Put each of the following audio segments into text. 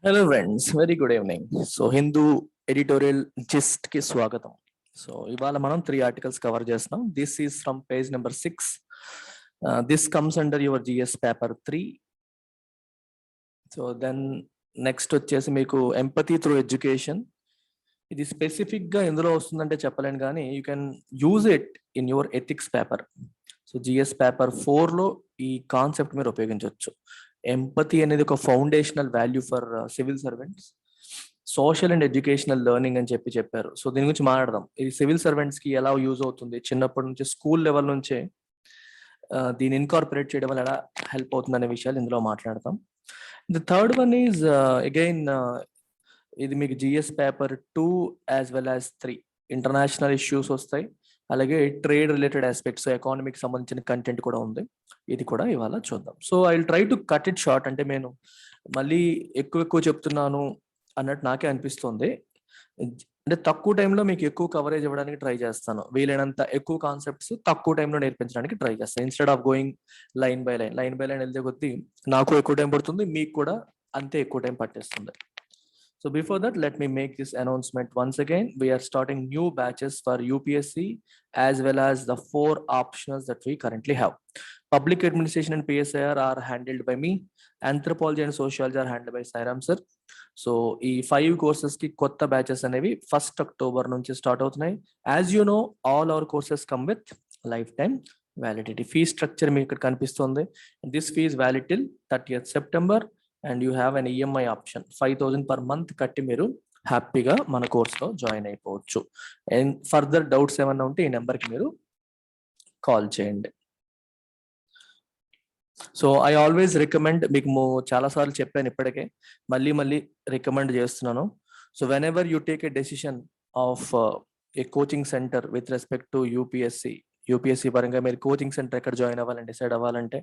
Hello friends, very good evening. So Hindu editorial gist కి స్వాగతం. So ఇవాళ మనం 3 ఆర్టికల్స్ కవర్ చేస్తున్నాం. This is from page number 6. This comes under your GS paper 3. So then next వచ్చేసి మీకు empathy through education. ఇది specific గా ఎందులో వస్తుందంటే చెప్పలేను, కానీ you can use it in your ethics paper. So GS paper 4 లో ఈ కాన్సెప్ట్ మీరు ఉపయోగించవచ్చు. ఎంపతి అనేది ఒక foundational value for civil servants. Social and educational learning అని చెప్పారు. సో దీని గురించి మాట్లాడదాం. ఇది సివిల్ సర్వెంట్స్ కి ఎలా యూజ్ అవుతుంది, చిన్నప్పటి నుంచి స్కూల్ లెవెల్ నుంచే దీన్ని ఇన్కార్పొరేట్ చేయడం వల్ల ఎలా హెల్ప్ అవుతుంది అనే విషయాలు ఇందులో మాట్లాడతాం. The third one is again ఇది మీకు GS paper 2 as well as 3 international issues వస్తాయి. అలాగే ట్రేడ్ రిలేటెడ్ ఆస్పెక్ట్స్, ఎకానమీకి సంబంధించిన కంటెంట్ కూడా ఉంది. ఇది కూడా ఇవాళ చూద్దాం. So I will try to cut it short. అంటే నేను మళ్ళీ ఎక్కువ చెప్తున్నాను అన్నట్టు నాకే అనిపిస్తుంది. అంటే తక్కువ టైంలో మీకు ఎక్కువ కవరేజ్ ఇవ్వడానికి ట్రై చేస్తాను. వీలైనంత ఎక్కువ కాన్సెప్ట్స్ తక్కువ టైంలో నేర్పించడానికి ట్రై చేస్తాను. Instead of going line by line వెళ్తే కొద్దీ నాకు ఎక్కువ టైం పడుతుంది, మీకు కూడా అంతే ఎక్కువ టైం పట్టేస్తుంది. So before that, let me make this announcement once again. We are starting new batches for UPSC as well as the 4 optionals that we currently have. Public Administration and PSIR are handled by me. Anthropology and Sociology are handled by Sairam sir. So ఈ 5 courses కి కొత్త batches అనేవి 1st October నుంచి start అవుతున్నాయి. As you know, all our courses come with lifetime validity. Fee structure మీకు ఇక్కడ కనిపిస్తుంది. This fee is valid till 30th September. And you have an EMI option. 5,000 per month కట్టి మీరు హ్యాపీగా మన కోర్స్లో జాయిన్ అయిపోవచ్చు. అండ్ ఫర్దర్ డౌట్స్ ఏమన్నా ఉంటే ఈ నెంబర్కి మీరు కాల్ చేయండి. సో ఐ ఆల్వేస్ రికమెండ్, మీకు చాలాసార్లు చెప్పాను ఇప్పటికే, మళ్ళీ రికమెండ్ చేస్తున్నాను. So whenever you take a decision of a coaching centre with respect to UPSC పరంగా మీరు కోచింగ్ సెంటర్ ఎక్కడ జాయిన్ అవ్వాలని డిసైడ్ అవ్వాలంటే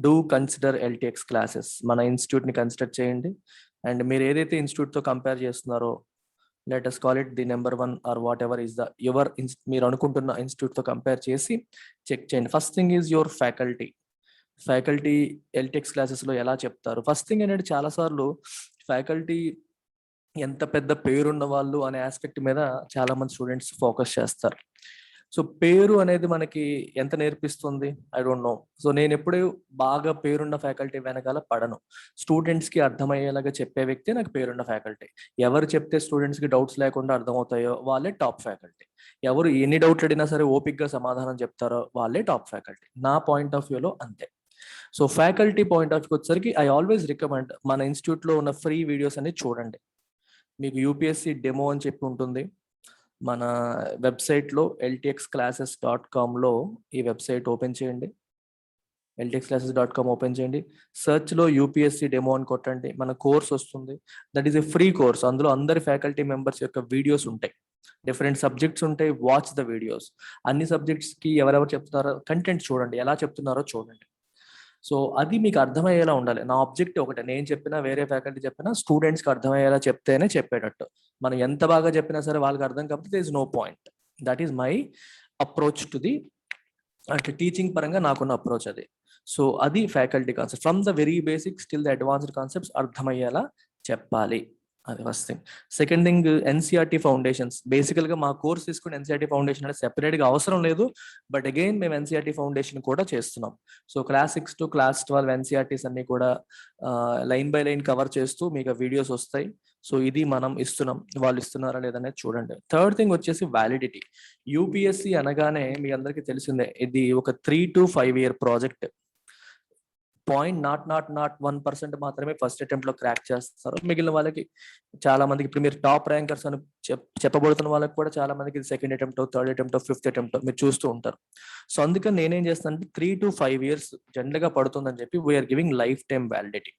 డూ కన్సిడర్ ఎల్టీఎక్స్ క్లాసెస్. మన ఇన్స్టిట్యూట్ని కన్సిడర్ చేయండి. అండ్ మీరు ఏదైతే ఇన్స్టిట్యూట్తో కంపేర్ చేస్తున్నారో, let us call it the number 1 or whatever is the your మీరు అనుకుంటున్న ఇన్స్టిట్యూట్తో కంపేర్ చేసి చెక్ చేయండి. First thing is your faculty LTX క్లాసెస్లో ఎలా చెప్తారు. ఫస్ట్ థింగ్ అనేది చాలాసార్లు ఫ్యాకల్టీ ఎంత పెద్ద పేరున్న వాళ్ళు అనే ఆస్పెక్ట్ మీద చాలా మంది స్టూడెంట్స్ ఫోకస్ చేస్తారు. సో పేరు అనేది మనకి ఎంత నేర్పిస్తుంది, ఐ డోంట్ నో. సో నేను ఎప్పుడూ బాగా పేరున్న ఫ్యాకల్టీ వెనకాల పడను. స్టూడెంట్స్ కి అర్థమయ్యేలాగా చెప్పే వ్యక్తి నాకు పేరున్న ఫ్యాకల్టీ. ఎవరు చెప్తే స్టూడెంట్స్ కి డౌట్స్ లేకుండా అర్థమవుతాయో వాళ్ళే టాప్ ఫ్యాకల్టీ. ఎవరు ఎన్ని డౌట్లు అడిగినా సరే ఓపిక్గా సమాధానం చెప్తారో వాళ్ళే టాప్ ఫ్యాకల్టీ. నా పాయింట్ ఆఫ్ వ్యూలో అంతే. So faculty point of view వచ్చేసరికి ఐ ఆల్వేస్ రికమెండ్ మన ఇన్స్టిట్యూట్ లో ఉన్న ఫ్రీ వీడియోస్ అన్ని చూడండి. మీకు యూపీఎస్సీ డెమో అని చెప్పి ఉంటుంది మన వెబ్సైట్లో. ltxclasses.com ఈ వెబ్సైట్ ఓపెన్ చేయండి. ltxclasses.com ఓపెన్ చేయండి. సెర్చ్లో యూపీఎస్సీ డెమో అని కొట్టండి, మన కోర్స్ వస్తుంది. That is a free course. అందులో అందరి ఫ్యాకల్టీ మెంబర్స్ యొక్క వీడియోస్ ఉంటాయి, డిఫరెంట్ సబ్జెక్ట్స్ ఉంటాయి. Watch the videos. అన్ని సబ్జెక్ట్స్కి ఎవరెవరు చెప్తున్నారో కంటెంట్ చూడండి, ఎలా చెప్తున్నారో చూడండి. సో అది మీకు అర్థమయ్యేలా ఉండాలి. నా ఆబ్జెక్టివ్ ఒకటే, నేను చెప్పినా వేరే ఫ్యాకల్టీ చెప్పినా స్టూడెంట్స్కి అర్థమయ్యేలా చెప్తేనే చెప్పేటట్టు. మనం ఎంత బాగా చెప్పినా సరే వాళ్ళకి అర్థం కాకపోతే there is no point. That is my approach to the, అంటే టీచింగ్ పరంగా నాకున్న అప్రోచ్ అది. సో అది faculty concept. From the very basics till the advanced concepts అర్థమయ్యేలా చెప్పాలి. అది first thing. Second thing, NCERT foundations. బేసికల్గా మా కోర్స్ తీసుకుని ఎన్సీఆర్టీ ఫౌండేషన్ అంటే సెపరేట్గా అవసరం లేదు, బట్ అగైన్ మేము ఎన్సీఆర్టీ ఫౌండేషన్ కూడా చేస్తున్నాం. So class 6 to class 12 NCERTs అన్ని కూడా లైన్ బై లైన్ కవర్ చేస్తూ మీకు వీడియోస్ వస్తాయి. సో ఇది మనం ఇస్తున్నాం, వాళ్ళు ఇస్తున్నారా లేదనేది చూడండి. థర్డ్ థింగ్ వచ్చేసి వ్యాలిడిటీ. యూపీఎస్సీ అనగానే మీ అందరికీ తెలిసిందే, ఇది ఒక 3 to 5 year ప్రాజెక్ట్. 0.001% మాత్రమే ఫస్ట్ అటెంప్ట్ లో క్రాక్ చేస్తారు. మిగిలిన వాళ్ళకి చాలా మందికి, ఇప్పుడు మీరు టాప్ ర్యాంకర్స్ అని చెప్పబడుతున్న వాళ్ళకి కూడా చాలా మందికి second attempt, third attempt, fifth attempt మీరు చూస్తూ ఉంటారు. సో అందుకని నేనేం చేస్తానంటే 3 to 5 years జనరల్ గా పడుతుందని చెప్పి we're giving life time validity.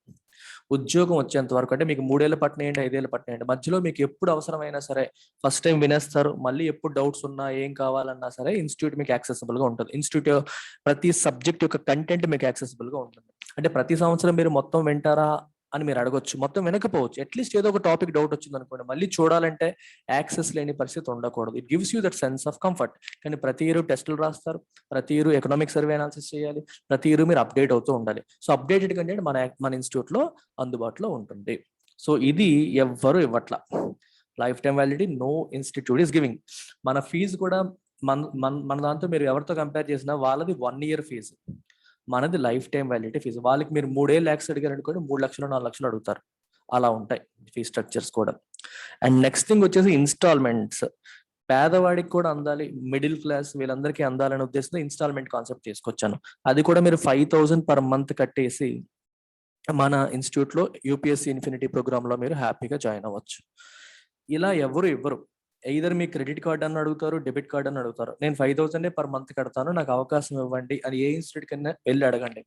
ఉద్యోగం వచ్చేంత వరకు, అంటే మీకు 3 ఏళ్ళు పట్టినాయండి, 5 ఏళ్ళు పట్టినాయండి, మధ్యలో మీకు ఎప్పుడు అవసరమైనా సరే ఫస్ట్ టైం వినేస్తారు. మళ్ళీ ఎప్పుడు డౌట్స్ ఉన్నా ఏం కావాలన్నా సరే ఇన్స్టిట్యూట్ మీకు యాక్సెసిబుల్ గా ఉంటుంది. ఇన్స్టిట్యూట్ ప్రతి సబ్జెక్ట్ యొక్క కంటెంట్ మీకు యాక్సెసిబుల్ గా ఉంటుంది. అంటే ప్రతి సంవత్సరం మీరు మొత్తం వింటారా అని మీరు అడగొచ్చు, మొత్తం వినకపోవచ్చు. అట్లీస్ట్ ఏదో ఒక టాపిక్ డౌట్ వచ్చింది అనుకోండి, మళ్ళీ చూడాలంటే యాక్సెస్ లేని పరిస్థితి ఉండకూడదు. It gives you that sense of comfort. కానీ ప్రతి ఇయర్ టెస్టులు రాస్తారు, ప్రతి ఇయర్ ఎకనామిక్ సర్వే అనాలిసిస్ చేయాలి, ప్రతి ఇయర్ మీరు అప్డేట్ అవుతూ ఉండాలి. సో అప్డేటెడ్ కంటెంట్ మన ఇన్స్టిట్యూట్ లో అందుబాటులో ఉంటుంది. సో ఇది ఎవ్వరు ఇవ్వట్ల. Life time validity no institute is giving. మన ఫీజు కూడా మన దాంతో మీరు ఎవరితో కంపేర్ చేసినా వాళ్ళది 1 year ఫీజు, మనది లైఫ్ టైం వ్యాలిడిటీ ఫీజు. వాళ్ళకి మీరు 3 lakhs అడిగారు అనుకోండి, 3 లక్షలు 4 లక్షలు అడుగుతారు. అలా ఉంటాయి ఫీ స్ట్రక్చర్స్ కూడా. అండ్ నెక్స్ట్ థింగ్ వచ్చేసి ఇన్స్టాల్మెంట్స్. పేదవాడికి కూడా అందాలి, మిడిల్ క్లాస్ వీళ్ళందరికీ అందాలనే ఉద్దేశంతో ఇన్స్టాల్మెంట్ కాన్సెప్ట్ తీసుకొచ్చాను. అది కూడా మీరు 5,000 per month కట్టేసి మన ఇన్స్టిట్యూట్ లో యూపీఎస్సీ ఇన్ఫినిటీ ప్రోగ్రామ్ లో మీరు హ్యాపీగా జాయిన్ అవ్వచ్చు. ఇలా ఎవరు ఇవ్వరు. ఎయిదర్ మీ క్రెడిట్ కార్డ్ అని అడుగుతారు, డెబిట్ కార్డ్ అని అడుగుతారు. నేను 5,000 per month కడతాను, నాకు అవకాశం ఇవ్వండి అని ఏ ఇన్స్టిట్యూట్ కన్నా వెళ్ళి అడగండి,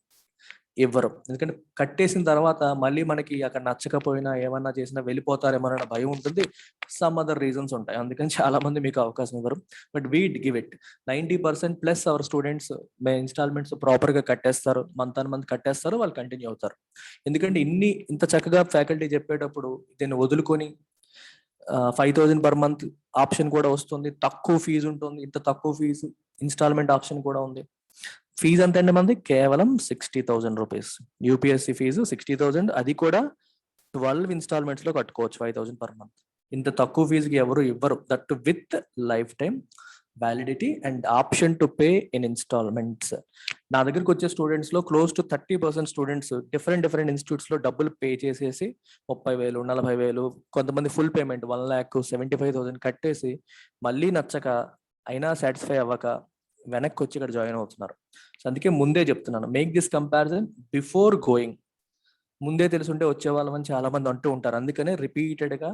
ఇవ్వరు. ఎందుకంటే కట్టేసిన తర్వాత మళ్ళీ మనకి అక్కడ నచ్చకపోయినా ఏమన్నా చేసినా వెళ్ళిపోతారేమోనన్న భయం ఉంటుంది, సమ్ అదర్ రీజన్స్ ఉంటాయి. అందుకని చాలా మంది మీకు అవకాశం ఇవ్వరు. But we give it. 90% plus our students installments proper గా కట్టేస్తారు, మంత్ ఆన్ మంత్ కట్టేస్తారు, వాళ్ళు కంటిన్యూ అవుతారు. ఎందుకంటే ఇంత చక్కగా ఫ్యాకల్టీ చెప్పేటప్పుడు దీన్ని వదులుకొని 5,000 per month ఆప్షన్ కూడా వస్తుంది, తక్కువ ఫీజు ఉంటుంది, ఇంత తక్కువ ఫీజు ఇన్స్టాల్మెంట్ ఆప్షన్ కూడా ఉంది. ఫీజు ఎంత అండి మంది? కేవలం 60,000 రూపీస్. యూపీఎస్సీ ఫీజు 60,000, అది కూడా 12 installments లో కట్టుకోవచ్చు 5,000 per month. ఇంత తక్కువ ఫీజుకి ఎవరు ఇవ్వరు, that with life time validity and option to pay in installments. నా దగ్గరికి వచ్చే స్టూడెంట్స్ లో close to 30% students different institutes లో డబ్బులు పే చేసేసి 30,000, 40,000, కొంతమంది ఫుల్ పేమెంట్ 1,75,000 కట్టేసి మళ్ళీ నచ్చక అయినా సాటిస్ఫై అవ్వక వెనక్కి వచ్చి ఇక్కడ జాయిన్ అవుతున్నారు. సో అందుకే ముందే చెప్తున్నాను, make this comparison before going. ముందే తెలుసుంటే వచ్చే వాళ్ళమని చాలా మంది అంటూ ఉంటారు, అందుకనే రిపీటెడ్ గా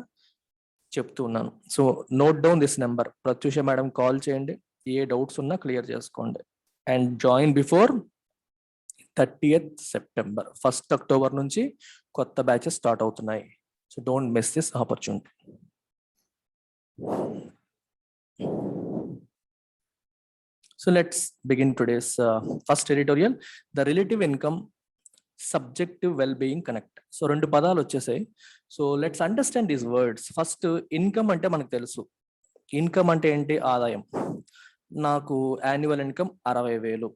చెప్తూ ఉన్నాను. So note down this number, Pratyusha madam call చేయండి, ఏ డౌట్స్ ఉన్నా క్లియర్ చేసుకోండి. And join before 30th September. 1st October నుంచి కొత్త బ్యాచెస్ స్టార్ట్ అవుతున్నాయి. So don't miss this opportunity. So let's begin today's first editorial, the relative income subjective well-being connect. So 2 పదాలు వచ్చేసాయి. So let's understand these words. First income అంటే మనకు తెలుసు. Income అంటే ఏంటి? ఆదాయం. నాకు యాన్యువల్ ఇన్కమ్ 60,000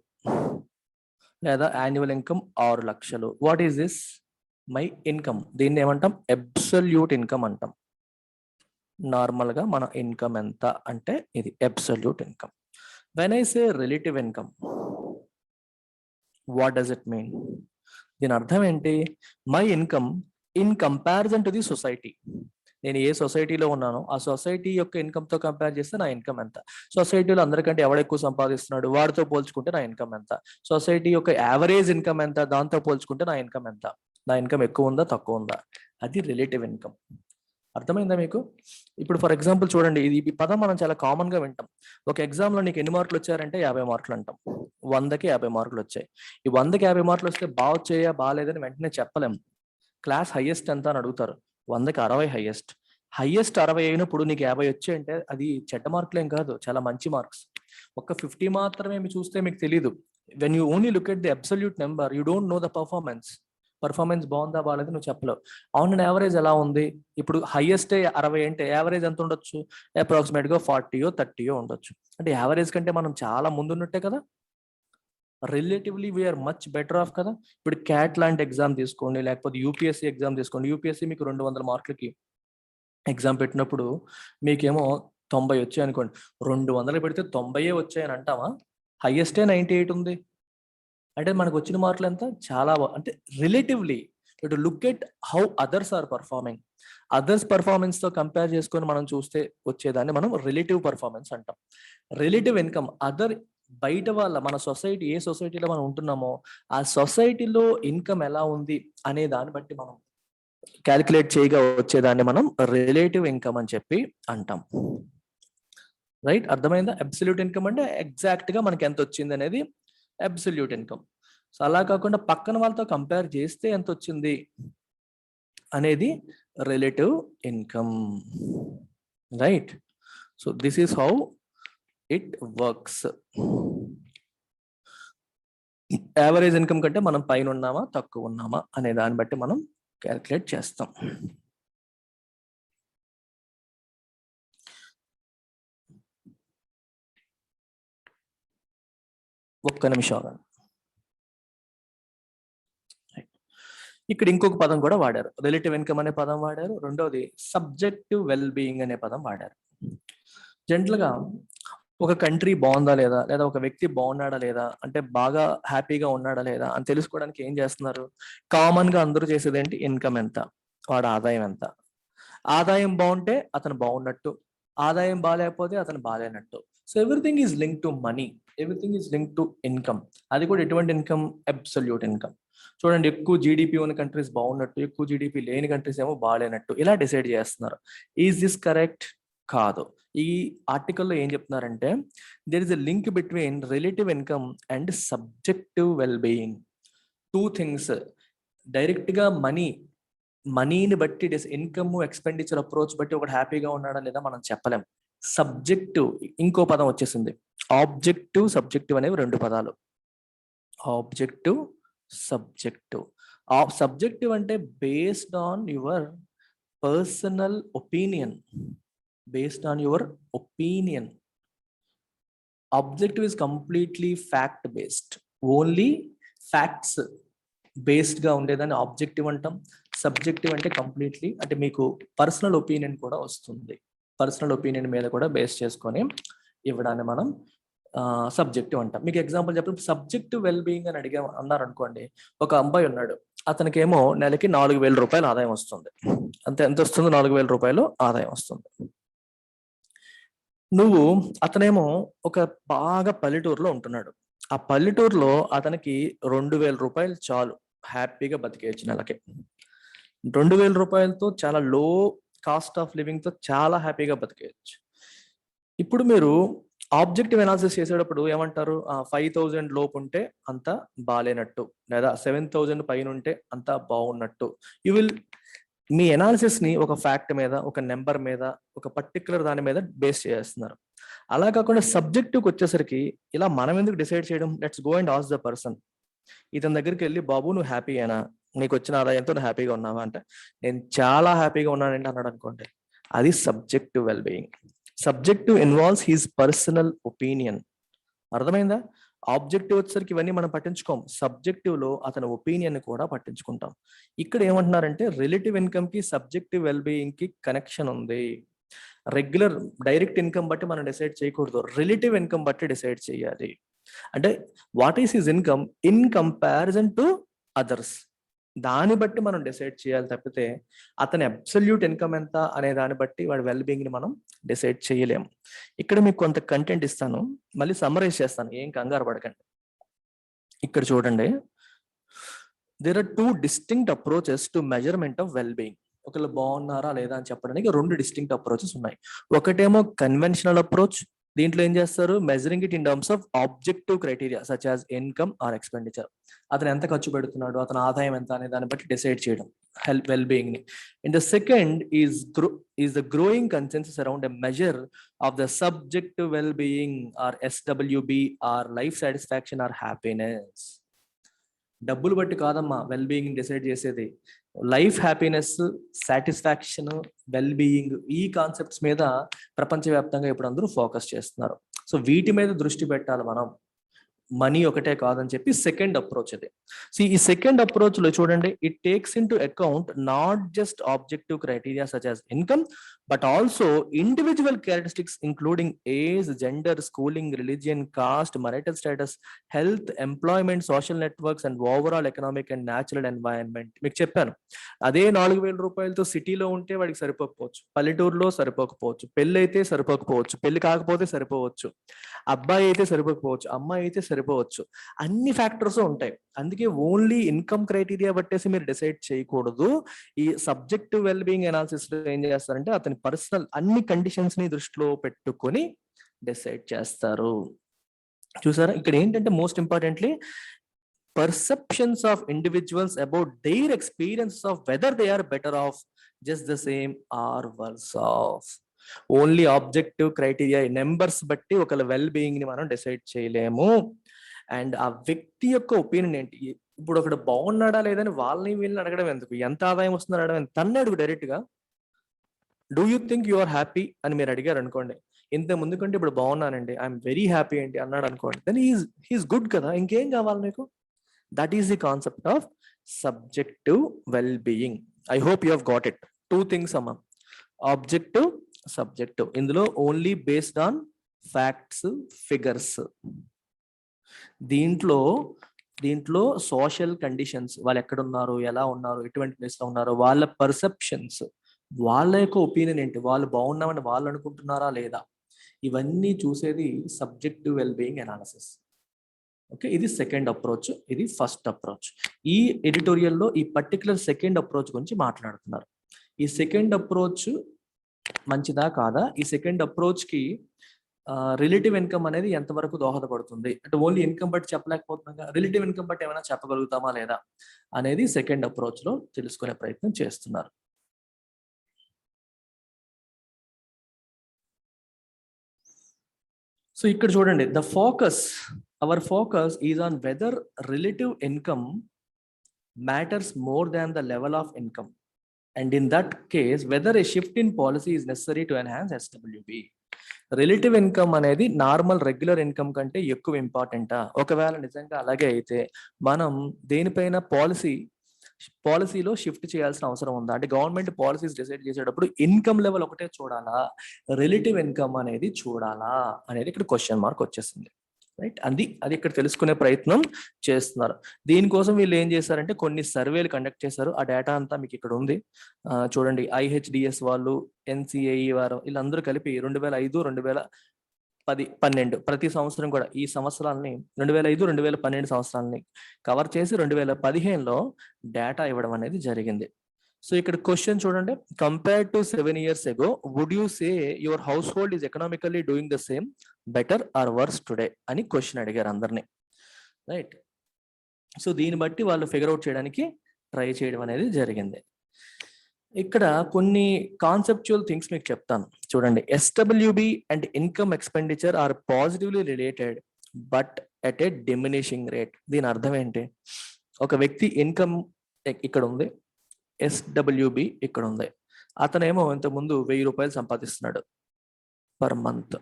లేదా యాన్యువల్ ఇన్కమ్ 6 లక్షలు. What is this? My income. దీన్ని ఏమంటాం? అబ్సల్యూట్ ఇన్కమ్ అంటాం. నార్మల్ గా మన ఇన్కమ్ ఎంత అంటే ఇది absolute income. When I say relative income, what does it mean? దీని అర్థం ఏంటి? My income in comparison to the society. నేను ఏ సొసైటీలో ఉన్నానో ఆ సొసైటీ యొక్క ఇన్కమ్ తో కంపేర్ చేస్తే నా ఇన్కమ్ ఎంత? సొసైటీలో అందరికంటే ఎవడు ఎక్కువ సంపాదిస్తున్నాడు వాడితో పోల్చుకుంటే నా ఇన్కమ్ ఎంత? సొసైటీ యొక్క యావరేజ్ ఇన్కమ్ ఎంత, దాంతో పోల్చుకుంటే నా ఇన్కమ్ ఎంత? నా ఇన్కమ్ ఎక్కువ ఉందా తక్కువ ఉందా? అది రిలేటివ్ ఇన్కమ్. అర్థమైందా మీకు? ఇప్పుడు ఫర్ ఎగ్జాంపుల్ చూడండి, ఈ పదం మనం చాలా కామన్ గా వింటాం. ఒక ఎగ్జామ్ లో నీకు ఎన్ని మార్కులు వచ్చారంటే 50 మార్కులు అంటాం. 100కి 50 మార్కులు వచ్చాయి. ఈ 100కి 50 మార్కులు వస్తే బాగా వచ్చాయా బాగాలేదని వెంటనే చెప్పలేం. క్లాస్ హైయెస్ట్ ఎంత అని అడుగుతారు. 100కి 60 హైయెస్ట్. 60 అయినప్పుడు నీకు 50 వచ్చాయంటే అది చెడ్డ మార్కులు ఏం కాదు, చాలా మంచి మార్క్స్. ఒక 50 మాత్రమే మీరు చూస్తే మీకు తెలియదు. When you only look at the absolute number, you don't know the performance బాగుందా బాగాలేదు నువ్వు చెప్పలేవు. ఆన్ యావరేజ్ ఎలా ఉంది? ఇప్పుడు హైయెస్ట్ 60 అంటే యావరేజ్ ఎంత ఉండొచ్చు? అప్రాక్సిమేట్ గా 40 30 ఉండొచ్చు. అంటే యావరేజ్ కంటే మనం చాలా ముందున్నట్టే కదా. Relatively we are much better off కదా. ఇప్పుడు క్యాట్ లాంటి ఎగ్జామ్ తీసుకోండి, లేకపోతే యూపీఎస్సీ ఎగ్జామ్ తీసుకోండి. యూపీఎస్సీ మీకు 200 మార్కులకి ఎగ్జామ్ పెట్టినప్పుడు మీకేమో 90 వచ్చాయి అనుకోండి. 200 పెడితే 90 వచ్చాయని అంటావా? హైయెస్టే 98 ఉంది అంటే మనకు వచ్చిన మార్కులు ఎంత? చాలా అంటే relatively to look at how others are performing. Others performance తో కంపేర్ చేసుకొని మనం చూస్తే వచ్చేదాన్ని మనం రిలేటివ్ పర్ఫార్మెన్స్ అంటాం. రిలేటివ్ ఇన్కమ్ అదర్ బయట వాళ్ళ, మన సొసైటీ ఏ సొసైటీలో మనం ఉంటున్నామో ఆ సొసైటీలో ఇన్కమ్ ఎలా ఉంది అనే దాన్ని బట్టి మనం క్యాలిక్యులేట్ చేయగా వచ్చేదాన్ని మనం రిలేటివ్ ఇన్కమ్ అని చెప్పి అంటాం. రైట్? అర్థమైందా? అబ్సల్యూట్ ఇన్కమ్ అంటే ఎగ్జాక్ట్ గా మనకి ఎంత వచ్చింది అనేది అబ్సల్యూట్ ఇన్కమ్. సో అలా కాకుండా పక్కన వాళ్ళతో కంపేర్ చేస్తే ఎంత వచ్చింది అనేది relative income. Right? So this is how it works. Average income కంటే మనం పైన ఉన్నామా తక్కువ ఉన్నామా అనే దాన్ని బట్టి మనం క్యాల్కులేట్ చేస్తాం. ఒక్క నిమిషం. ఇక్కడ ఇంకొక పదం కూడా వాడారు, రిలేటివ్ ఇన్కమ్ అనే పదం వాడారు, రెండోది సబ్జెక్టివ్ వెల్ బీయింగ్ అనే పదం వాడారు. జనరల్ గా ఒక కంట్రీ బాగుందా లేదా, లేదా ఒక వ్యక్తి బాగున్నాడా లేదా, అంటే బాగా హ్యాపీగా ఉన్నాడా లేదా అని తెలుసుకోవడానికి ఏం చేస్తున్నారు? కామన్ గా అందరూ చేసేది ఏంటి? ఇన్కమ్ ఎంత, వాడు ఆదాయం ఎంత. ఆదాయం బాగుంటే అతను బాగున్నట్టు, ఆదాయం బాగాలేకపోతే అతను బాగాలేనట్టు. So everything is link to money, everything is link to income. అది కూడా ఎటువంటి ఇన్కమ్? Absolute income. చూడండి, ఎక్కువ జీడిపి ఉన్న కంట్రీస్ బాగున్నట్టు, ఎక్కువ జీడిపి లేని కంట్రీస్ ఏమో బాగాలేనట్టు, ఇలా డిసైడ్ చేస్తున్నారు. Is this correct? కాదు. ఈ ఆర్టికల్లో ఏం చెప్తున్నారంటే there is a link between relative income and subjective well being. Two things. Direct గా మనీని బట్టి ఇన్కమ్ ఎక్స్పెండిచర్ అప్రోచ్ బట్టి ఒకటి హ్యాపీగా ఉన్నాడా లేదా మనం చెప్పలేం. సబ్జెక్టివ్, ఇంకో పదం వచ్చేసింది, ఆబ్జెక్టివ్ సబ్జెక్టివ్ అనేవి రెండు పదాలు. Objective subjective. సబ్జెక్టివ్ అంటే based on your personal opinion, based on your opinion. Objective is completely fact based, only facts based గా ఉండేదాన్ని ఆబ్జెక్టివ్ అంటాం. సబ్జెక్టివ్ అంటే కంప్లీట్లీ, అంటే మీకు పర్సనల్ ఒపీనియన్ కూడా వస్తుంది, పర్సనల్ ఒపీనియన్ మీద కూడా బేస్ చేసుకొని ఇవ్వడాన్ని మనం సబ్జెక్టివ్ అంటాం. మీకు ఎగ్జాంపుల్ చెప్పండి, సబ్జెక్టివ్ వెల్ బీయింగ్ అని అన్నారు అనుకోండి. ఒక అబ్బాయి ఉన్నాడు, అతనికేమో నెలకి 4,000 రూపాయలు ఆదాయం వస్తుంది. అంతే, ఎంత వస్తుంది? 4,000 రూపాయలు ఆదాయం వస్తుంది. అతనేమో ఒక బాగా పల్లెటూరులో ఉంటున్నాడు. ఆ పల్లెటూరులో అతనికి 2,000 రూపాయలు చాలు హ్యాపీగా బతికేయచ్చు నెలకి. 2,000 రూపాయలతో చాలా లో కాస్ట్ ఆఫ్ లివింగ్ తో చాలా హ్యాపీగా బతికేయచ్చు. ఇప్పుడు మీరు ఆబ్జెక్టివ్ అనాలిసిస్ చేసేటప్పుడు ఏమంటారు? 5,000 లోపు ఉంటే అంత బాలేనట్టు, లేదా 7,000 పైన ఉంటే అంత బాగున్నట్టు. యూ విల్ మీ ఎనాలిసిస్ ని ఒక ఫ్యాక్ట్ మీద, ఒక నెంబర్ మీద, ఒక పర్టికులర్ దాని మీద బేస్ చేస్తున్నారు. అలా కాకుండా సబ్జెక్టివ్కి వచ్చేసరికి ఇలా మనం ఎందుకు డిసైడ్ చేయడం? Let's go and ask the person. ఇతని దగ్గరికి వెళ్ళి, బాబు నువ్వు హ్యాపీయేనా, నీకు వచ్చిన ఆదాయంతో నువ్వు హ్యాపీగా ఉన్నావా అంటే, నేను చాలా హ్యాపీగా ఉన్నానండి అన్నాడు అనుకోండి, అది subjective well being. Subjective involves his personal opinion. అర్థమైందా? ఆబ్జెక్టివ్ వచ్చేసరికి ఇవన్నీ మనం పట్టించుకోం, సబ్జెక్టివ్ లో అతని ఒపీనియన్ కూడా పట్టించుకుంటాం. ఇక్కడ ఏమంటున్నారంటే రిలేటివ్ ఇన్కమ్ కి సబ్జెక్టివ్ వెల్ బీయింగ్ కి కనెక్షన్ ఉంది. రెగ్యులర్ డైరెక్ట్ ఇన్కమ్ బట్టి మనం డిసైడ్ చేయకూడదు, రిలేటివ్ ఇన్కమ్ బట్టి డిసైడ్ చేయాలి. అంటే what is his income in comparison to others, దాన్ని బట్టి మనం డిసైడ్ చేయాలి తప్పితే అతని అబ్సల్యూట్ ఇన్కమ్ ఎంత అనే దాన్ని బట్టి వాడి వెల్ బీయింగ్ ని మనం డిసైడ్ చేయలేము. ఇక్కడ మీకు కొంత కంటెంట్ ఇస్తాను, మళ్ళీ సమ్మరైజ్ చేస్తాను, ఏం కంగారు పడకండి. ఇక్కడ చూడండి, there are 2 distinct approaches to measurement of well being. ఒకళ్ళు బాగున్నారా లేదా అని చెప్పడానికి 2 డిస్టింక్ట్ అప్రోచెస్ ఉన్నాయి. ఒకటేమో కన్వెన్షనల్ అప్రోచ్, దీంట్లో ఏం చేస్తారు? Measuring it in terms of objective criteria such as income or expenditure. అతను ఎంత ఖర్చు పెడుతున్నాడు, అతని ఆదాయం ఎంత అనే దాన్ని బట్టి డిసైడ్ చేయడం వెల్ బీయింగ్ ని. And the second is the growing consensus around a measure of the subjective well being or SWB or life satisfaction or happiness. డబ్బులు బట్టి కాదమ్మా వెల్ బీయింగ్ డిసైడ్ చేసేది, life happiness, satisfaction, well being, ఈ concepts మీద ప్రపంచవ్యాప్తంగా ఇప్పుడు అందరూ focus చేస్తున్నారు. సో వీటి మీద దృష్టి పెట్టాలి మనం, మనీ ఒకటే కాదని చెప్పి సెకండ్ అప్రోచ్ అది. సో ఈ సెకండ్ అప్రోచ్ లో చూడండి, it takes in to account not just objective criteria such as income but also individual characteristics including age, gender, schooling, religion, cost, marital status, health, employment, social networks and overall economic and natural environment. మీకు చెప్పాను, అదే 4,000 రూపాయలతో సిటీలో ఉంటే వాడికి సరిపోకపోవచ్చు, పల్లెటూరులో సరిపోకపోవచ్చు, పెళ్లి అయితే సరిపోకపోవచ్చు, పెళ్లి కాకపోతే సరిపోవచ్చు, అబ్బాయి అయితే సరిపోకపోవచ్చు, అమ్మాయి అయితే సరిపోవచ్చు, అన్ని ఫ్యాక్టర్స్ ఉంటాయి. అందుకే ఓన్లీ ఇన్కమ్ క్రైటీరియా బట్టేసి మీరు డిసైడ్ చేయకూడదు. ఈ సబ్జెక్టివ్ వెల్ బీయింగ్ అనాలిసిస్ లో ఏం చేస్తారంటే అతని పర్సనల్ అన్ని కండిషన్స్ ని దృష్టిలో పెట్టుకొని డిసైడ్ చేస్తారు. చూసారా, ఇక్కడ ఏంటంటే most importantly perceptions of individuals about their experience of whether they are better off, just the same or worse off. Only objective criteria numbers బట్టి ఒకళ్ళ వెల్ బీయింగ్ ని మనం డిసైడ్ చేయలేము. అండ్ ఆ వ్యక్తి యొక్క ఒపీనియన్ ఏంటి, ఇప్పుడు ఒకడు బాగున్నాడా లేదని వాళ్ళని వీళ్ళని అడగడం ఎందుకు, ఎంత ఆదాయం వస్తుందని అడగడం, తన్నే అడుగు డైరెక్ట్ గా, do you think you are happy అని మీరు అడిగారు అనుకోండి, ఇంత ముందు కంటే ఇప్పుడు బాగున్నానండి, ఐఎమ్ వెరీ హ్యాపీ అండి అన్నాడు అనుకోండి, దెన్ హీఈస్ గుడ్ కదా, ఇంకేం కావాలి మీకు? That is the concept of subjective well-being. I hope you have got it. Two things amma, objective, subjective. ఇందులో only based on facts, figures. దీంట్లో సోషల్ కండిషన్స్, వాళ్ళు ఎక్కడ ఉన్నారు, ఎలా ఉన్నారు, ఎటువంటి ప్లేస్ లో ఉన్నారు, వాళ్ళ పర్సెప్షన్స్, వాళ్ళ యొక్క ఒపీనియన్ ఏంటి, వాళ్ళు బాగున్నామని వాళ్ళు అనుకుంటున్నారా లేదా, ఇవన్నీ చూసేది సబ్జెక్టివ్ వెల్బీయింగ్ అనాలిసిస్. ఓకే, ఇది సెకండ్ అప్రోచ్, ఇది ఫస్ట్ అప్రోచ్. ఈ ఎడిటోరియల్లో ఈ పర్టికులర్ సెకండ్ అప్రోచ్ గురించి మాట్లాడుతున్నారు. ఈ సెకండ్ అప్రోచ్ మంచిదా కాదా, ఈ సెకండ్ అప్రోచ్ కి రిలేటివ్ ఇన్కమ్ అనేది ఎంతవరకు దోహదపడుతుంది, అంటే ఓన్లీ ఇన్కమ్ బట్టి చెప్పలేకపోతున్నాగా, రిలేటివ్ ఇన్కమ్ బట్టి ఏమైనా చెప్పగలుగుతామా లేదా అనేది సెకండ్ అప్రోచ్ లో తెలుసుకునే ప్రయత్నం చేస్తున్నారు. సో ఇక్కడ చూడండి, our focus is on whether relative income matters more than the level of income, and in that case whether a shift in policy is necessary to enhance SWB. Relative income అనేది normal regular income కంటే ఎక్కువ ఇంపార్టెంటా, ఒకవేళ నిజంగా అలాగే అయితే మనం దేనిపైన పాలసీలో షిఫ్ట్ చేయాల్సిన అవసరం ఉందా, అంటే గవర్నమెంట్ పాలసీస్ డిసైడ్ చేసేటప్పుడు ఇన్కమ్ లెవెల్ ఒకటే చూడాలా, రిలేటివ్ ఇన్కమ్ అనేది చూడాలా అనేది ఇక్కడ క్వశ్చన్ మార్క్ వచ్చేసింది. రైట్, అది ఇక్కడ తెలుసుకునే ప్రయత్నం చేస్తున్నారు. దీనికోసం వీళ్ళు ఏం చేశారంటే కొన్ని సర్వేలు కండక్ట్ చేశారు. ఆ డేటా అంతా మీకు ఇక్కడ ఉంది, చూడండి. IHDS వాళ్ళు, NCAE వారు, వీళ్ళందరూ కలిపి 2005, 2010, 12 ప్రతి సంవత్సరం కూడా ఈ సంవత్సరాలని 2005, 2012 సంవత్సరాలని కవర్ చేసి 2015లో డేటా ఇవ్వడం అనేది జరిగింది. సో ఇక్కడ క్వశ్చన్ చూడండి, compared to 7 years ago, would you say your household is economically doing the same, better or worse today అని క్వశ్చన్ అడిగారు అందరినీ. రైట్, సో దీన్ని బట్టి వాళ్ళు ఫిగర్ అవుట్ చేయడానికి ట్రై చేయడం అనేది జరిగింది. ఇక్కడ కొన్ని కాన్సెప్చువల్ థింగ్స్ మీకు చెప్తాను చూడండి. SWB and income expenditure are positively related but at a diminishing rate. దీని అర్థం ఏంటి, ఒక వ్యక్తి ఇన్కమ్ ఇక్కడ ఉంది, SWB ఇక్కడ ఉంది. అతనేమో ఇంతకుముందు 1000 రూపాయలు సంపాదిస్తున్నాడు పర్ మంత్.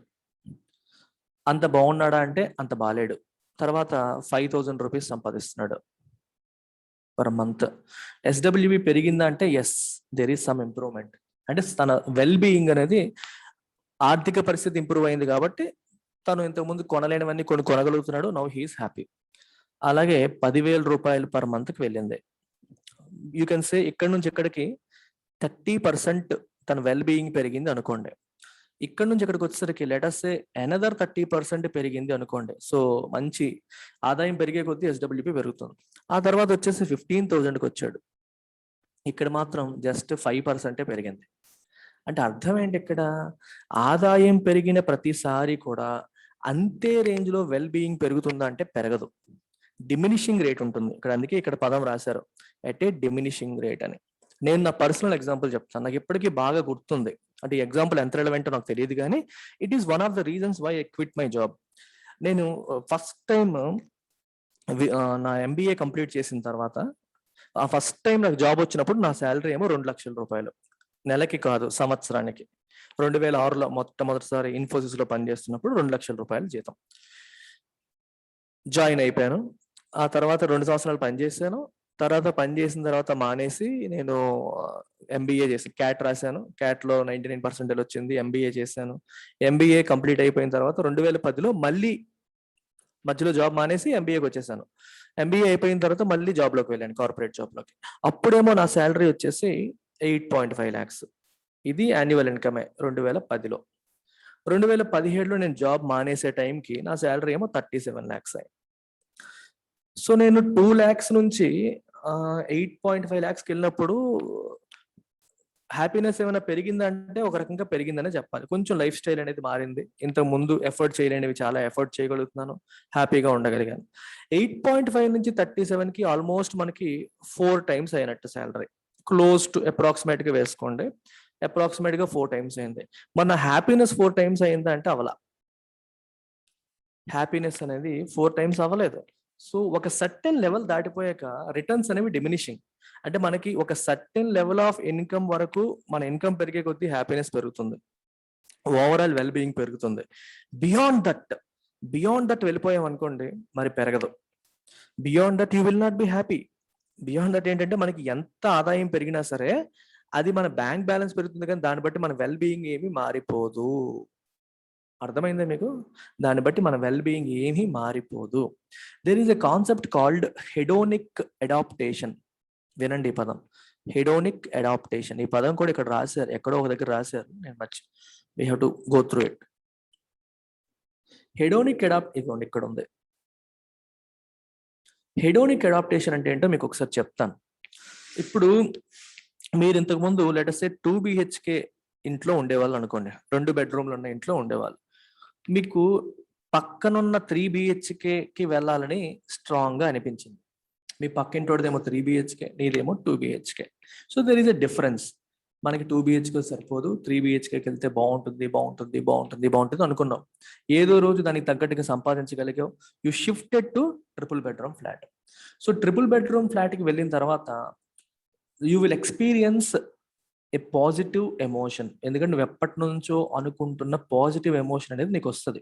అంత బాగున్నాడా అంటే అంత బాలేడు. తర్వాత 5000 రూపీస్ సంపాదిస్తున్నాడు పర్ మంత్. SWB పెరిగిందా అంటే yes, there is some improvement. అంటే తన వెల్ బీయింగ్ అనేది, ఆర్థిక పరిస్థితి ఇంప్రూవ్ అయింది కాబట్టి తను ఇంతకుముందు కొనలేనివన్నీ కొనగలుగుతున్నాడు. Now he's happy. అలాగే 10,000 రూపాయలు పర్ మంత్కి వెళ్ళింది. యూ కెన్ సే ఇక్కడ నుంచి ఇక్కడికి 30% తన వెల్ బీయింగ్ పెరిగింది అనుకోండి. ఇక్కడ నుంచి ఇక్కడికి వచ్చేసరికి లెటస్ సే అనదర్ 30% పెరిగింది అనుకోండి. సో మంచి ఆదాయం పెరిగే కొద్దీ SWB పెరుగుతుంది. ఆ తర్వాత వచ్చేసి 15,000కి వచ్చాడు, ఇక్కడ మాత్రం జస్ట్ 5% పెరిగింది. అంటే అర్థం ఏంటి, ఇక్కడ ఆదాయం పెరిగిన ప్రతిసారి కూడా అంతే రేంజ్ లో వెల్ బీయింగ్ పెరుగుతుందా అంటే పెరగదు, డిమినిషింగ్ రేట్ ఉంటుంది ఇక్కడ. అందుకే ఇక్కడ పదం రాశారు, ఎట్ ఏ డిమినిషింగ్ రేట్ అని. నేను నా పర్సనల్ ఎగ్జాంపుల్ చెప్తాను, నాకు ఇప్పటికీ బాగా గుర్తుంది. అంటే ఎగ్జాంపుల్ ఎంత రిలవెంటో నాకు తెలియదు, కానీ it is one of the reasons why I quit my job. నేను ఫస్ట్ టైం నా MBA కంప్లీట్ చేసిన తర్వాత, ఆ ఫస్ట్ టైం నాకు జాబ్ వచ్చినప్పుడు నా శాలరీ ఏమో 2 లక్షల రూపాయలు, నెలకి కాదు సంవత్సరానికి. 2006లో మొట్టమొదటిసారి ఇన్ఫోసిస్ లో పనిచేస్తున్నప్పుడు 2 లక్షల రూపాయలు జీతం. జాయిన్ అయిపోయాను. ఆ తర్వాత 2 సంవత్సరాలు పనిచేశాను. తర్వాత పనిచేసిన తర్వాత మానేసి నేను MBA చేసి క్యాట్ రాశాను. క్యాట్లో 99% వచ్చింది. MBA చేశాను. MBA కంప్లీట్ అయిపోయిన తర్వాత 2010లో మళ్ళీ మధ్యలో జాబ్ మానేసి MBAకి వచ్చేసాను. MBA అయిపోయిన తర్వాత మళ్ళీ జాబ్లోకి వెళ్ళాను, కార్పొరేట్ జాబ్లోకి. అప్పుడేమో నా శాలరీ వచ్చేసి 8.5 lakhs. ఇది యాన్యువల్ ఇన్కమే 2010లో. 2017లో నేను జాబ్ మానేసే టైంకి నా శాలరీ ఏమో 37 lakhs అయ్యి. సో నేను 2 lakhs నుంచి 8.5 lakhsకి వెళ్ళినప్పుడు హ్యాపీనెస్ ఏమైనా పెరిగిందంటే ఒక రకంగా పెరిగిందనే చెప్పాలి. కొంచెం లైఫ్ స్టైల్ అనేది మారింది. ఇంతకు ముందు ఎఫర్ట్ చేయలేనివి చాలా ఎఫర్ట్ చేయగలుగుతున్నాను, హ్యాపీగా ఉండగలిగాను. 8.5 నుంచి 37కి ఆల్మోస్ట్ మనకి 4 times అయినట్టు శాలరీ. క్లోజ్ టు అప్రాక్సిమేట్ గా వేసుకోండి, అప్రాక్సిమేట్ గా 4 times అయింది. మన హ్యాపీనెస్ 4 times అయిందా అంటే అవలా. హ్యాపీనెస్ అనేది 4 times అవ్వలేదు. సో ఒక సర్టెన్ లెవెల్ దాటిపోయాక రిటర్న్స్ అనేవి డిమినిషింగ్. అంటే మనకి ఒక సర్టెన్ లెవెల్ ఆఫ్ ఇన్కమ్ వరకు మన ఇన్కమ్ పెరిగే కొద్దీ హ్యాపీనెస్ పెరుగుతుంది, ఓవరాల్ వెల్ బీయింగ్ పెరుగుతుంది. బియాండ్ దట్ వెళ్ళిపోయాం అనుకోండి మరి పెరగదు. Beyond that you will not be happy. Beyond that ఏంటంటే మనకి ఎంత ఆదాయం పెరిగినా సరే అది మన బ్యాంక్ బ్యాలెన్స్ పెరుగుతుంది, కానీ దాన్ని బట్టి మన వెల్ బీయింగ్ ఏమీ మారిపోదు. అర్థమైందా మీకు? దాన్ని బట్టి మన వెల్ బీయింగ్ ఏమీ మారిపోదు. There is a concept called hedonic adaptation. వినండి ఈ పదం, హెడోనిక్ అడాప్టేషన్. ఈ పదం కూడా ఇక్కడ రాశారు, ఎక్కడో ఒక దగ్గర రాశారు, నేను we have to go through it. Hedonic ఇదిగోండి ఇక్కడ ఉంది. హెడోనిక్ అడాప్టేషన్ అంటే ఏంటో మీకు ఒకసారి చెప్తాను. ఇప్పుడు మీరు ఇంతకుముందు లెట్ సే 2 BHK ఇంట్లో ఉండేవాళ్ళు అనుకోండి, 2 బెడ్రూమ్లు ఉన్న ఇంట్లో ఉండేవాళ్ళు. మీకు పక్కనున్న 3 BHKకి వెళ్ళాలని స్ట్రాంగ్ గా అనిపించింది. మీ పక్కింటోడిదేమో 3 BHK, నీదేమో 2 BHK. So there is a difference. మనకి 2 BHK సరిపోదు, 3 BHKకి వెళ్తే బాగుంటుంది బాగుంటుంది బాగుంటుంది బాగుంటుంది అనుకున్నాం. ఏదో రోజు దానికి తగ్గట్టుగా సంపాదించగలిగావు, you shifted to triple bedroom flat. So triple bedroom ఫ్లాట్కి వెళ్ళిన తర్వాత you will experience a positive emotion. ఎందుకంటే నువ్వు ఎప్పటి నుంచో అనుకుంటున్న పాజిటివ్ ఎమోషన్ అనేది నీకు వస్తుంది.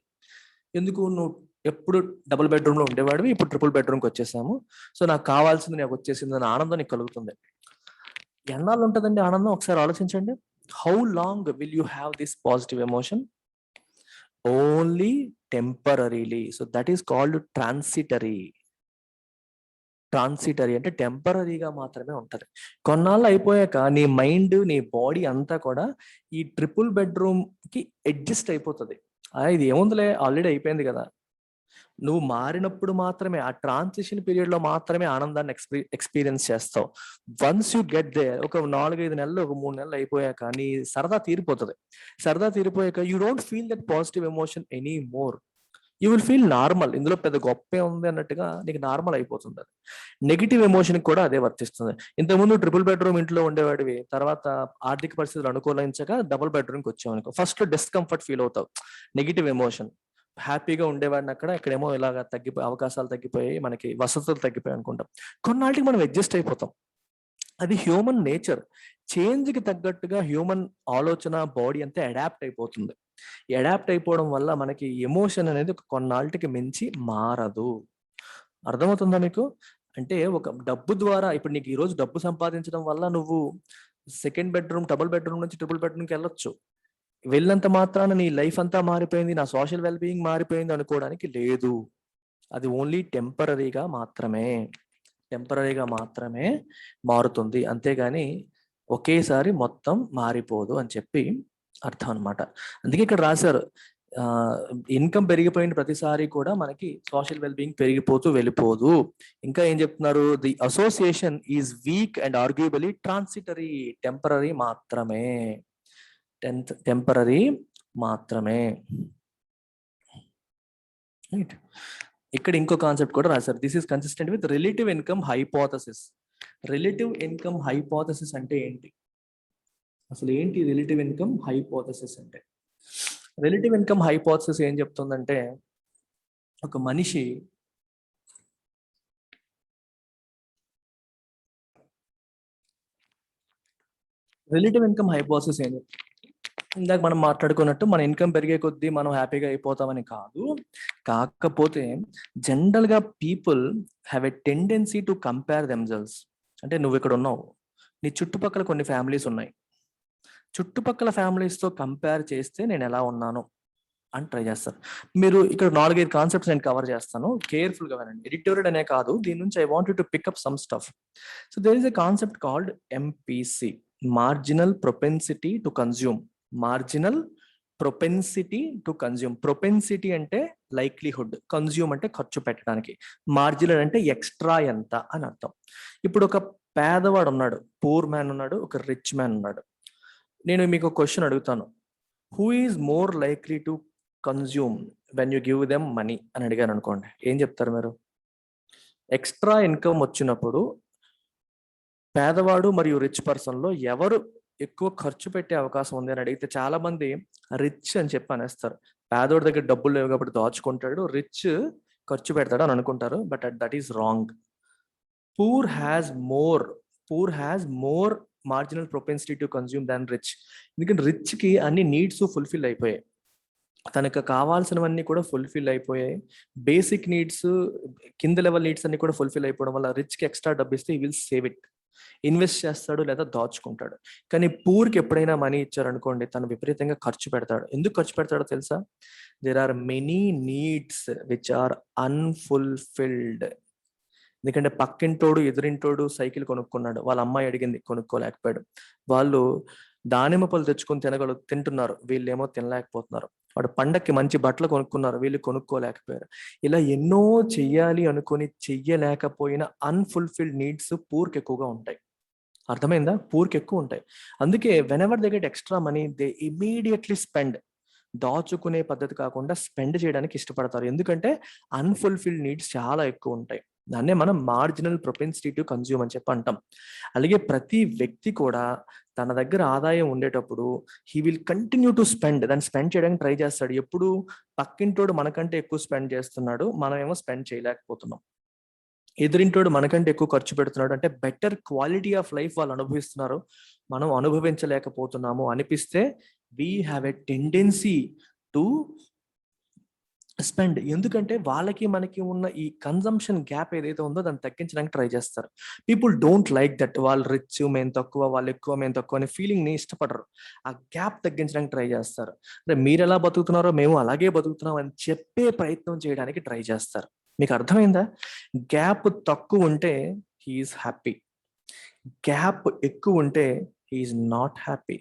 ఎందుకు? నువ్వు ఎప్పుడు డబుల్ బెడ్రూమ్లో ఉండేవాడివి, ఇప్పుడు ట్రిపుల్ బెడ్రూమ్కి వచ్చేసాము, సో నాకు కావాల్సింది నాకు వచ్చేసింది అని ఆనందం నీకు కలుగుతుంది. ఎన్నాళ్ళు ఉంటుందండి ఆనందం? ఒకసారి ఆలోచించండి. How long will you have this positive emotion? Only temporarily. So that is called transitory. Transitory అంటే టెంపరీగా మాత్రమే ఉంటది. కొన్నాళ్ళు అయిపోయాక నీ మైండ్, నీ బాడీ అంతా కూడా ఈ ట్రిపుల్ బెడ్రూమ్ కి అడ్జస్ట్ అయిపోతుంది. ఇది ఏముందిలే, ఆల్రెడీ అయిపోయింది కదా. నువ్వు మారినప్పుడు మాత్రమే, ఆ ట్రాన్సిషన్ పీరియడ్ లో మాత్రమే ఆనందాన్ని ఎక్స్పీరియన్స్ చేస్తావు. వన్స్ యూ గెట్ దేర్, ఒక 4-5 నెలలు, ఒక 3 నెలలు అయిపోయాక నీ సరదా తీరిపోతుంది. సరదా తీరిపోయాక you don't feel that positive emotion any more. You will feel normal. ఇందులో పెద్ద గొప్పే ఉంది అన్నట్టుగా నీకు నార్మల్ అయిపోతుంది. అది నెగిటివ్ ఎమోషన్ కూడా అదే వర్తిస్తుంది. ఇంతకుముందు ట్రిపుల్ బెడ్రూమ్ ఇంట్లో ఉండేవాడివి, తర్వాత ఆర్థిక పరిస్థితులు అనుకూలించక డబుల్ బెడ్రూమ్కి వచ్చావు అనుకో, ఫస్ట్ లో డిస్కంఫర్ట్ ఫీల్ అవుతావు, నెగిటివ్ ఎమోషన్. హ్యాపీగా ఉండేవాడిని అక్కడ, ఇక్కడేమో ఇలాగ తగ్గిపోయి, అవకాశాలు తగ్గిపోయాయి, మనకి వసతులు తగ్గిపోయాయి అనుకుంటాం. కొన్నాళ్ళకి మనం అడ్జస్ట్ అయిపోతాం. అది హ్యూమన్ నేచర్. చేంజ్కి తగ్గట్టుగా హ్యూమన్ ఆలోచన, బాడీ అంతా అడాప్ట్ అయిపోతుంది. అడాప్ట్ అయిపోవడం వల్ల మనకి ఎమోషన్ అనేది కొన్నాళ్ళకి మించి మారదు. అర్థమవుతుందా మీకు? అంటే ఒక డబ్బు ద్వారా, ఇప్పుడు నీకు ఈ రోజు డబ్బు సంపాదించడం వల్ల నువ్వు సెకండ్ బెడ్రూమ్, డబుల్ బెడ్రూమ్ నుంచి ట్రిపుల్ బెడ్రూమ్కి వెళ్ళొచ్చు. వెళ్ళినంత మాత్రాన నీ లైఫ్ అంతా మారిపోయింది, నా సోషల్ వెల్ బీయింగ్ మారిపోయింది అనుకోవడానికి లేదు. అది ఓన్లీ టెంపరీగా మాత్రమే, టెంపరీగా మాత్రమే మారుతుంది, అంతేగాని ఒకేసారి మొత్తం మారిపోదు అని చెప్పి అర్థం అనమాట. అందుకే ఇక్కడ రాశారు, ఇన్కమ్ పెరిగిపోయిన ప్రతిసారి కూడా మనకి సోషల్ వెల్ బీయింగ్ పెరిగిపోతూ వెళ్ళిపోదు. ఇంకా ఏం చెప్తున్నారు? The association is weak and arguably transitory. Temporary మాత్రమే, టెంపరీ మాత్రమే. ఇక్కడ ఇంకో కాన్సెప్ట్ కూడా రాశారు, this is consistent with relative income hypothesis. Relative income hypothesis అంటే ఏంటి? అసలు ఏంటి రిలేటివ్ ఇన్కమ్ హైపోథసిస్ అంటే? రిలేటివ్ ఇన్కమ్ హైపోథసిస్ ఏం చెప్తుందంటే, ఒక మనిషి రిలేటివ్ ఇన్కమ్ హైపోథసిస్ ఏం చెప్తుంది? ఇందాక మనం మాట్లాడుకున్నట్టు మన ఇన్కమ్ పెరిగే కొద్దీ మనం హ్యాపీగా అయిపోతామని కాదు. కాకపోతే జనరల్ గా people have a tendency to compare themselves. అంటే నువ్వు ఇక్కడ ఉన్నావు, నీ చుట్టుపక్కల కొన్ని ఫ్యామిలీస్ ఉన్నాయి, చుట్టుపక్కల ఫ్యామిలీస్తో కంపేర్ చేస్తే నేను ఎలా ఉన్నాను అని ట్రై చేస్తారు. మీరు ఇక్కడ 4-5 కాన్సెప్ట్స్ నేను కవర్ చేస్తాను, కేర్ఫుల్ గా వినండి. ఎడిటోరియల్ అనే కాదు, దీని నుంచి I want you to pick up some stuff. So there is a concept called MPC, marginal propensity to consume. Marginal propensity to consume. Propensity అంటే లైక్లీహుడ్, కన్జ్యూమ్ అంటే ఖర్చు పెట్టడానికి, మార్జినల్ అంటే ఎక్స్ట్రా ఎంత అని అర్థం. ఇప్పుడు ఒక పేదవాడు ఉన్నాడు, పూర్ మ్యాన్ ఉన్నాడు, ఒక రిచ్ మ్యాన్ ఉన్నాడు. నేను మీకు ఒక క్వశ్చన్ అడుగుతాను, who is more likely to consume when you give them money అని అడిగాను అనుకోండి, ఏం చెప్తారు మీరు? ఎక్స్ట్రా ఇన్కమ్ వచ్చినప్పుడు పేదవాడు మరియు రిచ్ పర్సన్లో ఎవరు ఎక్కువ ఖర్చు పెట్టే అవకాశం ఉంది అని అడిగితే చాలా మంది రిచ్ అని చెప్పి అనేస్తారు. పేదోడి దగ్గర డబ్బులు లేవు కాబట్టి దాచుకుంటాడు, రిచ్ ఖర్చు పెడతాడు అని అనుకుంటారు. But that is wrong. Poor has more marginal propensity to consume than rich. ఎందుకంటే రిచ్ కి అన్ని నీడ్స్ ఫుల్ఫిల్ అయిపోయాయి. తనకు కావాల్సినవన్నీ కూడా ఫుల్ఫిల్ అయిపోయాయి. బేసిక్ నీడ్స్, కింద లెవెల్ నీడ్స్ అన్ని కూడా ఫుల్ఫిల్ అయిపోవడం వల్ల రిచ్‌కి ఎక్స్‌ట్రా డబ్బిస్తే he will save it. Invest చేస్తాడు లేదా దాచుకుంటాడు. కానీ పూర్‌కి ఎప్పుడైనా మనీ ఇచ్చారనుకోండి, తను విపరీతంగా ఖర్చు పెడతాడు. ఎందుకు ఖర్చు పెడతాడో తెలుసా? There are many needs which are unfulfilled. ఎందుకంటే పక్కింటోడు, ఎదురింటోడు సైకిల్ కొనుక్కున్నాడు. వాళ్ళ అమ్మాయి అడిగింది కొనుక్కోలేకపోయాడు. వాళ్ళు దానిమ్మ పళ్ళు తెచ్చుకొని తింటున్నారు. వీళ్ళేమో తినలేకపోతున్నారు. వాడు పండక్కి మంచి బట్టలు కొనుక్కున్నారు. వీళ్ళు కొనుక్కోలేకపోయారు. ఇలా ఎన్నో చెయ్యాలి అనుకుని చెయ్యలేకపోయిన అన్‌ఫుల్‌ఫిల్డ్ నీడ్స్ పూర్‌కి ఎక్కువగా ఉంటాయి. అర్థమైందా? పూర్‌కి ఎక్కువ ఉంటాయి. అందుకే whenever they get extra money they immediately spend. దాచుకునే పద్ధతి కాకుండా స్పెండ్ చేయడానికి ఇష్టపడతారు. ఎందుకంటే అన్‌ఫుల్‌ఫిల్డ్ నీడ్స్ చాలా ఎక్కువ ఉంటాయి. దాన్నే మనం మార్జినల్ ప్రొపెన్సిటీ టు కన్జ్యూమ్ అని చెప్పి అంటాం. అలాగే ప్రతి వ్యక్తి కూడా తన దగ్గర ఆదాయం ఉండేటప్పుడు he will continue to spend. దాన్ని స్పెండ్ చేయడానికి ట్రై చేస్తాడు. ఎప్పుడు పక్కింటోడు మనకంటే ఎక్కువ స్పెండ్ చేస్తున్నాడు, మనమేమో స్పెండ్ చేయలేకపోతున్నాం. ఎదురింటోడు మనకంటే ఎక్కువ ఖర్చు పెడుతున్నాడు అంటే బెటర్ క్వాలిటీ ఆఫ్ లైఫ్ వాళ్ళు అనుభవిస్తున్నారు, మనం అనుభవించలేకపోతున్నాము అనిపిస్తే we have a tendency to spend. ఎందుకంటే వాళ్ళకి మనకి ఉన్న ఈ కన్జంప్షన్ గ్యాప్ ఏదైతే ఉందో దాన్ని తగ్గించడానికి ట్రై చేస్తారు. People don't like that. వాళ్ళు రిచ్, మేము తక్కువ, వాళ్ళు ఎక్కువ, మేము తక్కువ అనే ఫీలింగ్ ని ఇష్టపడరు. ఆ గ్యాప్ తగ్గించడానికి ట్రై చేస్తారు. అంటే మీరు ఎలా బతుకుతున్నారో మేము అలాగే బతుకుతున్నాం అని చెప్పే ప్రయత్నం చేయడానికి ట్రై చేస్తారు. మీకు అర్థమైందా? గ్యాప్ తక్కువ ఉంటే హీఈస్ హ్యాపీ, గ్యాప్ ఎక్కువ ఉంటే he is not happy.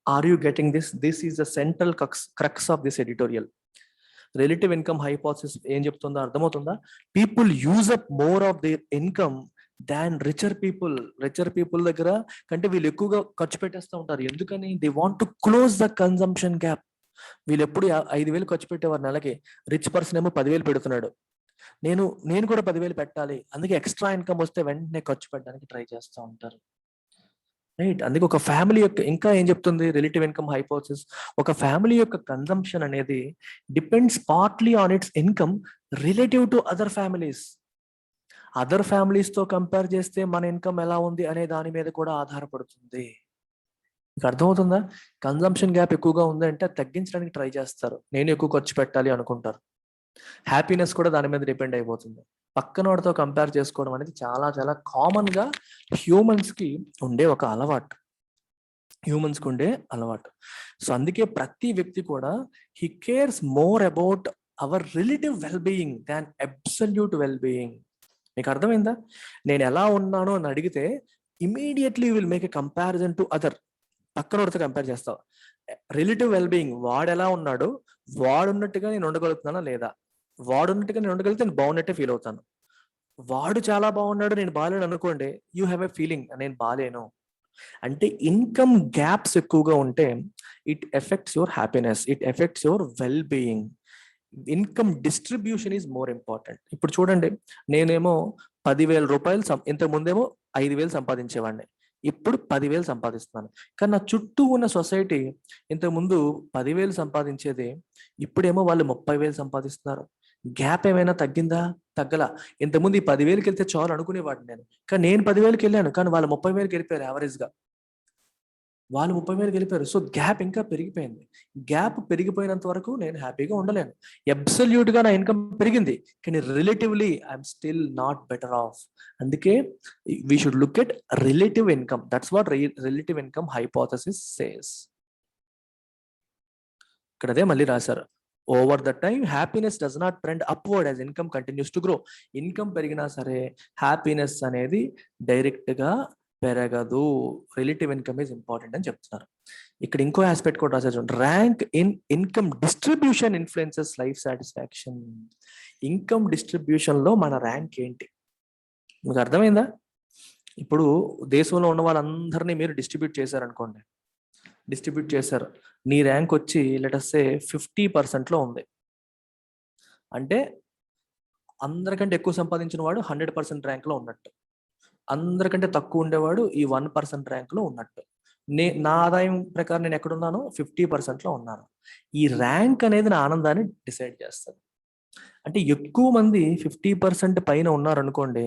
Are you getting this? This is the central crux of this editorial. Relative income hypothesis ఏం చెప్తుందో అర్థమవుతుందా? People use up more of their income than richer people. Richer people దగ్గర కంటే వీళ్ళు ఎక్కువగా ఖర్చు పెట్టేస్తూ ఉంటారు. ఎందుకని? They want to close the consumption gap. వీళ్ళు ఎప్పుడు 5,000 ఖర్చు పెట్టేవారు నెలకి, రిచ్ పర్సన్ ఏమో 10,000 పెడుతున్నాడు. నేను కూడా 10,000 పెట్టాలి, అందుకే ఎక్స్ట్రా ఇన్కమ్ వస్తే వెంటనే ఖర్చు పెట్టడానికి ట్రై చేస్తూ ఉంటారు. రైట్. అందుకే ఒక ఫ్యామిలీ యొక్క ఇంకా ఏం చెప్తుంది రిలేటివ్ ఇన్కమ్ హైపోథసిస్? ఒక ఫ్యామిలీ యొక్క కన్జంప్షన్ అనేది depends partly on it's income relative to other families. Other families తో కంపేర్ చేస్తే మన ఇన్కమ్ ఎలా ఉంది అనే దాని మీద కూడా ఆధారపడుతుంది. మీకు అర్థమవుతుందా? కన్జంప్షన్ గ్యాప్ ఎక్కువగా ఉందంటే అది తగ్గించడానికి ట్రై చేస్తారు. నేను ఎక్కువ ఖర్చు పెట్టాలి అనుకుంటారు. హ్యాపీనెస్ కూడా దాని మీద డిపెండ్ అయిపోతుంది. పక్కనోడితో కంపేర్ చేసుకోవడం అనేది చాలా చాలా కామన్ గా హ్యూమన్స్ కి ఉండే ఒక అలవాటు. హ్యూమన్స్ కు ఉండే అలవాటు. సో అందుకే ప్రతి వ్యక్తి కూడా he cares more about our relative well being than absolute well being. మీకు అర్థమైందా? నేను ఎలా ఉన్నానో అని అడిగితే immediately will make a comparison to other. పక్కనోడితో కంపేర్ చేస్తావు. రిలేటివ్ వెల్ బీయింగ్, వాడు ఎలా ఉన్నాడు, వాడున్నట్టుగా నేను ఉండగలుగుతున్నానా లేదా? వాడున్నట్టుగా నేను ఉండగలిగితే నేను బాగున్నట్టే ఫీల్ అవుతాను. వాడు చాలా బాగున్నాడు, నేను బాగాలేను అనుకోండి, యూ హ్యావ్ ఎ ఫీలింగ్ నేను బాగాలేను. అంటే ఇన్కమ్ గ్యాప్స్ ఎక్కువగా ఉంటే it effects your happiness, it effects your well being. Income distribution is more important. ఇప్పుడు చూడండి, నేనేమో 10,000 రూపాయలు ఇంతకు ముందేమో 5,000 సంపాదించేవాడిని, ఇప్పుడు 10,000 సంపాదిస్తున్నాను. కానీ నా చుట్టూ ఉన్న సొసైటీ ఇంతకు ముందు 10,000 సంపాదించేది, ఇప్పుడేమో వాళ్ళు 30,000 సంపాదిస్తున్నారు. గ్యాప్ ఏమైనా తగ్గిందా? తగ్గల. ఇంతకుముందు ఈ 10,000కి వెళ్తే చాలు అనుకునేవాడిని నేను, కానీ నేను 10,000కి వెళ్ళాను, కానీ వాళ్ళు 30,000కి వెళ్ళిపోయారు. యావరేజ్ గా వాళ్ళు 30,000కి వెళ్ళిపోయారు. సో గ్యాప్ ఇంకా పెరిగిపోయింది. గ్యాప్ పెరిగిపోయినంత వరకు నేను హ్యాపీగా ఉండలేను. అబ్సల్యూట్ గా నా ఇన్కమ్ పెరిగింది, కానీ relatively I'm still not better off. అందుకే we should look at relative income. That's what relative income hypothesis says. ఇక్కడ అదే మళ్ళీ రాశారు. Over the time happiness does not trend upward as income continues to grow. Income పెరిగినా సరే happiness అనేది direct గా పెరగదు. రిలేటివ్ ఇన్కమ్ ఈజ్ ఇంపార్టెంట్ అని చెప్తున్నారు. ఇక్కడ ఇంకో ఆస్పెక్ట్ కూడా రాశారు చూడండి. Rank in income distribution influences life satisfaction. Income distribution లో మన ర్యాంక్ ఏంటి? మీకు అర్థమైందా? ఇప్పుడు దేశంలో ఉన్న వాళ్ళందరినీ మీరు డిస్ట్రిబ్యూట్ చేశారనుకోండి, డిస్ట్రిబ్యూట్ చేశారు, నీ ర్యాంక్ వచ్చి లెటస్ సే 50% ఉంది. అంటే అందరికంటే ఎక్కువ సంపాదించిన వాడు 100% ర్యాంక్ లో ఉన్నట్టు, అందరికంటే తక్కువ ఉండేవాడు ఈ 1% ర్యాంక్ లో ఉన్నట్టు. నా ఆదాయం ప్రకారం నేను ఎక్కడున్నాను? 50% లో ఉన్నాను. ఈ ర్యాంక్ అనేది నా ఆనందాన్ని డిసైడ్ చేస్తుంది. అంటే ఎక్కువ మంది 50% పైన ఉన్నారనుకోండి,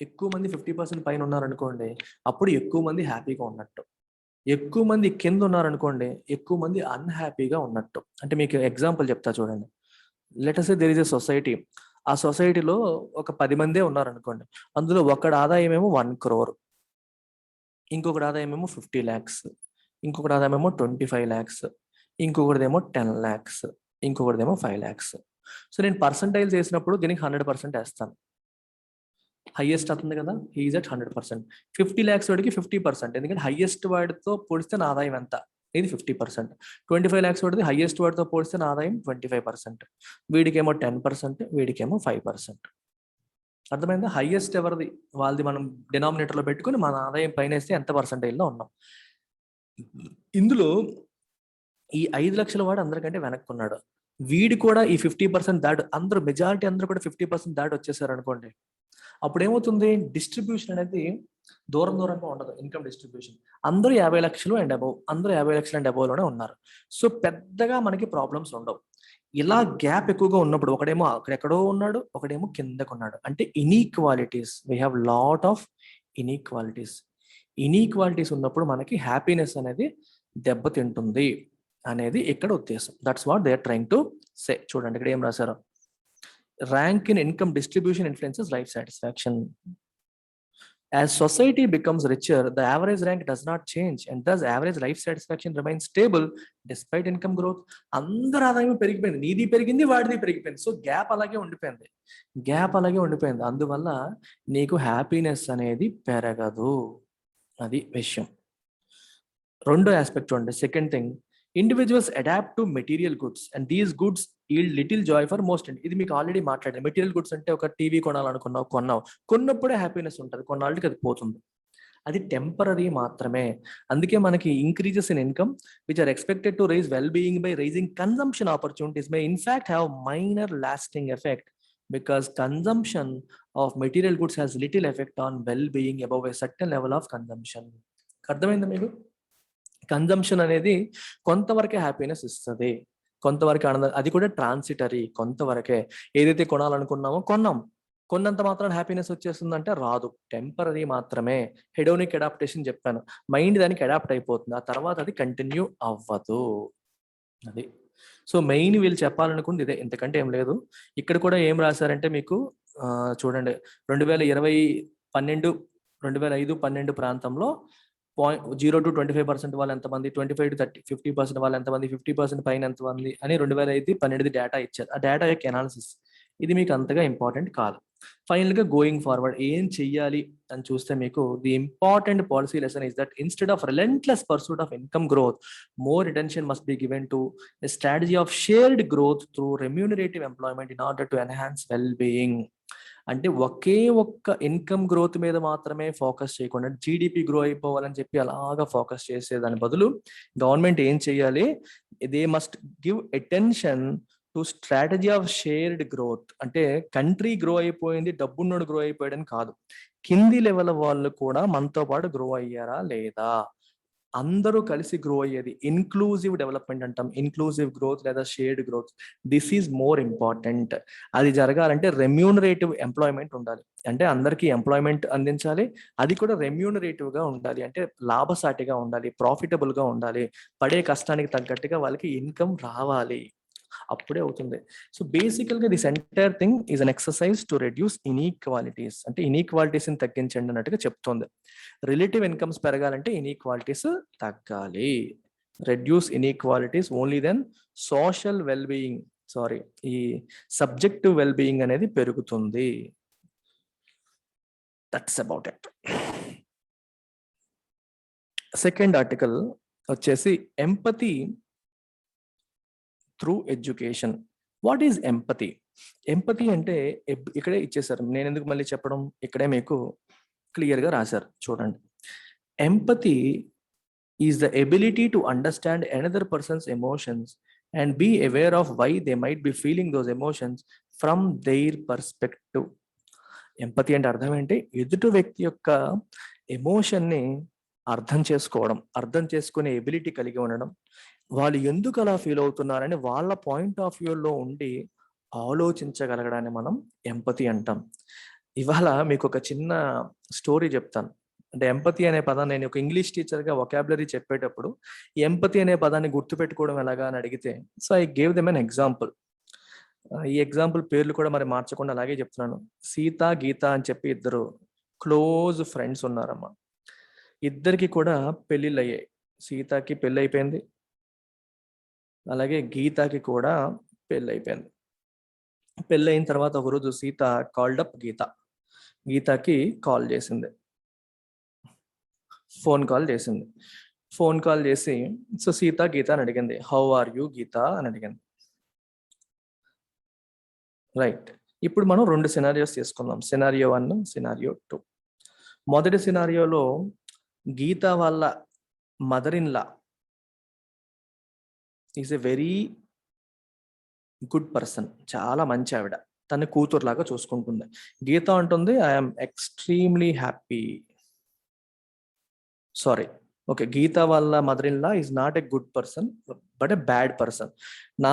ఎక్కువ మంది 50% పైన ఉన్నారనుకోండి, అప్పుడు ఎక్కువ మంది హ్యాపీగా ఉన్నట్టు. ఎక్కువ మంది కింద ఉన్నారనుకోండి, ఎక్కువ మంది అన్‌హ్యాపీగా ఉన్నట్టు. అంటే మీకు ఎగ్జాంపుల్ చెప్తా చూడండి. Let us say there is a society. ఆ సొసైటీలో ఒక 10 మందే ఉన్నారనుకోండి. అందులో ఒకడి ఆదాయమేమో 1,00,00,000, ఇంకొకడి ఆదాయమేమో 50,00,000, ఇంకొకడి ఆదాయమేమో 25,00,000, ఇంకొకడిదేమో 10,00,000, ఇంకొకడిదేమో 5,00,000. సో, నేను పర్సెంటైల్స్ ఏసినప్పుడు దీనికి 100% ఏస్తాను. హైయెస్ట్ అతనిది కదా! He is at 100%. 50,00,000 వాడికి 50%. ఎందుకంటే హైయెస్ట్ వాడితో పోలిస్తే నా ఆదాయం ఎంత? ఇది 50%. 25,00,000 వాడిది హైయెస్ట్ వాడితో పోలిస్తే నా ఆదాయం 25%. వీడికేమో 10%, వీడికేమో 5%. అర్థమైందా? హైయెస్ట్ ఎవరిది? వాళ్ళది మనం డినామినేటర్‌లో పెట్టుకొని మన ఆదాయం పైనేస్తే ఎంత పర్సెంటేజ్‌లో ఉన్నాం. ఇందులో ఈ 5,00,000 వాడు అందరికంటే వెనక్కున్నాడు. వీడు కూడా ఈ 50% అందరూ మెజారిటీ అందరూ కూడా 50% వచ్చేసారనుకోండి. అప్పుడేమవుతుంది? డిస్ట్రిబ్యూషన్ అనేది దూరంగా ఉండదు. Income distribution. అందరూ 50,00,000 అండ్ అబోవ్. అందరూ 50,00,000 అండ్ అబోవ్‌లోనే ఉన్నారు. సో, పెద్దగా మనకి ప్రాబ్లమ్స్ ఉండవు. ఇలా గ్యాప్ ఎక్కువగా ఉన్నప్పుడు ఒకడేమో అక్కడెక్కడో ఉన్నాడు, ఒకడేమో కిందకున్నాడు. అంటే inequalities. We have lot of inequalities. Inequalities ఉన్నప్పుడు మనకి హ్యాపీనెస్ అనేది దెబ్బతింటుంది అనేది ఇక్కడ ఉద్దేశం. That's what they are trying to say. చూడండి ఇక్కడ ఏం రాశారో. Rank in income distribution influences life satisfaction. As society becomes richer, the average rank does not change, and thus average life satisfaction remains stable despite income growth. అందరి ఆదాయం పెరిగిపోయింది. నీది పెరిగింది, వాడిది పెరిగిపోయింది. సో గ్యాప్ అలాగే ఉండిపోయింది. అందువల్ల నీకు హ్యాపీనెస్ అనేది పెరగదు. అది విషయం. రెండో ఆస్పెక్ట్ చూడండి. Second thing, individuals adapt to material goods and these goods yield little joy for most. ఇది మీకు ఆల్రెడీ మాట్లాడాను. మెటీరియల్ గుడ్స్ అంటే ఒక టీవీ కొనాలనుకున్నావు, కొన్నప్పుడే హ్యాపీనెస్ ఉంటుంది, కొన్నాళ్ళకి అది పోతుంది. అది టెంపరరీ మాత్రమే. అందుకే మనకి increases in income which are expected to rise well being by rising consumption opportunities may in fact have minor lasting effect because consumption of material goods has little effect on well-being above a certain level of consumption. అర్థమైందా మీకు? Consumption అనేది కొంతవరకే happiness ఇస్తుంది, కొంతవరకే ఆనందం. అది కూడా transitory, కొంతవరకే. ఏదైతే కొనాలనుకున్నామో కొన్నంత మాత్రం హ్యాపీనెస్ వచ్చేస్తుందంటే రాదు. టెంపరరీ మాత్రమే. హెడోనిక్ అడాప్టేషన్ చెప్పాను. మైండ్ దానికి అడాప్ట్ అయిపోతుంది, ఆ తర్వాత అది కంటిన్యూ అవ్వదు. అది. సో మెయిన్ వీళ్ళు చెప్పాలనుకుంది ఇదే, ఇంతకంటే ఏం లేదు. ఇక్కడ కూడా ఏం రాశారంటే మీకు చూడండి, 2005-12 ప్రాంతంలో 0-25% వాళ్ళు ఎంతమంది, 25-30-50% వాళ్ళు ఎంతమంది, 50% పైన ఎంతమంది అని 2005-12 డేటా ఇచ్చారు. ఆ డేటా యొక్క ఎనాలిసిస్ ఇది మీకు అంతగా ఇంపార్టెంట్ కాదు. ఫైనల్ గా గోయింగ్ ఫార్వర్డ్ ఏం చెయ్యాలి అని చూస్తే మీకు the important policy lesson is that instead of relentless pursuit of income growth, more attention must be given to a strategy of shared growth through remunerative employment in order to enhance well-being. అంటే ఒకే ఒక్క income growth మీద మాత్రమే focus చేయకుండా GDP grow అయిపోవాలని చెప్పి అలాగా focus చేసేదాని బదులు government ఏం చేయాలి? They must give attention to strategy of shared growth. అంటే కంట్రీ గ్రో అయిపోయింది, డబ్బున్నోడు గ్రో అయిపోయాడని కాదు, కింది లెవెల్ వాళ్ళు కూడా మనతో పాటు గ్రో అయ్యారా లేదా, అందరూ కలిసి గ్రో అయ్యేది ఇన్క్లూజివ్ డెవలప్మెంట్ అంటాం. ఇన్క్లూజివ్ గ్రోత్ లేదా shared growth, this is more important. అది జరగాలంటే రెమ్యూనరేటివ్ ఎంప్లాయ్మెంట్ ఉండాలి. అంటే అందరికీ ఎంప్లాయ్మెంట్ అందించాలి, అది కూడా రెమ్యూనరేటివ్ గా ఉండాలి. అంటే లాభసాటిగా ఉండాలి, ప్రాఫిటబుల్ గా ఉండాలి, పడే కష్టానికి తగ్గట్టుగా వాళ్ళకి ఇన్కమ్ రావాలి, అప్పుడే అవుతుంది. సో బేసికల్ గా this entire thing is an exercise to reduce inequalities. అంటే ఇన్ఈక్వాలిటీస్ ని తగ్గించండి అన్నట్టుగా చెప్తోంది. రిలేటివ్ ఇన్కమ్స్ పెరగాలంటే ఇన్ఈక్వాలిటీస్ తగ్గాలి. Reduce inequalities only then social wellbeing, ఈ సబ్జెక్టివ్ వెల్బీయింగ్ అనేది పెరుగుతుంది. That's about it. Second article వచ్చేసి empathy through education. What is empathy? Empathy అంటే ఇక్కడే ఇచ్చేసారు, నేను ఎందుకు మళ్ళీ చెప్పడం, ఇక్కడే మీకు క్లియర్ గా రాశారు చూడండి. Empathy is the ability to understand another person's emotions and be aware of why they might be feeling those emotions from their perspective. Empathy అంటే అర్థం ఏంటి? ఎదుటి వ్యక్తి యొక్క ఎమోషన్ ని అర్థం చేసుకోవడం, అర్థం చేసుకునే ఎబిలిటీ కలిగి ఉండడం, వాళ్ళు ఎందుకు అలా ఫీల్ అవుతున్నారని వాళ్ళ పాయింట్ ఆఫ్ వ్యూలో ఉండి ఆలోచించగలగడాన్ని మనం ఎంపతి అంటాం. ఇవాళ మీకు ఒక చిన్న స్టోరీ చెప్తాను. అంటే ఎంపతి అనే పదాన్ని నేను ఒక ఇంగ్లీష్ టీచర్గా వొకాబులరీ చెప్పేటప్పుడు ఎంపతి అనే పదాన్ని గుర్తుపెట్టుకోవడం ఎలాగా అని అడిగితే so I gave them an example. ఈ ఎగ్జాంపుల్ పేర్లు కూడా మరి మార్చకుండా అలాగే చెప్తున్నాను. సీత గీత అని చెప్పి ఇద్దరు క్లోజ్ ఫ్రెండ్స్ ఉన్నారమ్మా. ఇద్దరికి కూడా పెళ్ళిళ్ళు అయ్యాయి. సీతకి పెళ్ళి అయిపోయింది, అలాగే గీతకి కూడా పెళ్ళి అయిపోయింది. పెళ్ళి అయిన తర్వాత ఒకరోజు సీత కాల్డ్ అప్ గీతకి కాల్ చేసింది, ఫోన్ కాల్ చేసింది. ఫోన్ కాల్ చేసి సో సీత గీత అని అడిగింది, హౌ ఆర్ యూ గీత అని అడిగింది. రైట్, ఇప్పుడు మనం 2 సినారియోస్ తీసుకుందాం. Scenario 1, scenario 2. మొదటి సినారియోలో గీత వాళ్ళ mother in law is a very good person, చాలా మంచి ఆవిడ, తన కూతురులాగా చూసుకుంటుంది. గీత అంటుంది ఐఎమ్ ఎక్స్ట్రీమ్లీ హ్యాపీ. సారీ, ఓకే, గీత వాళ్ళ mother in law is not a good person but a bad person. నా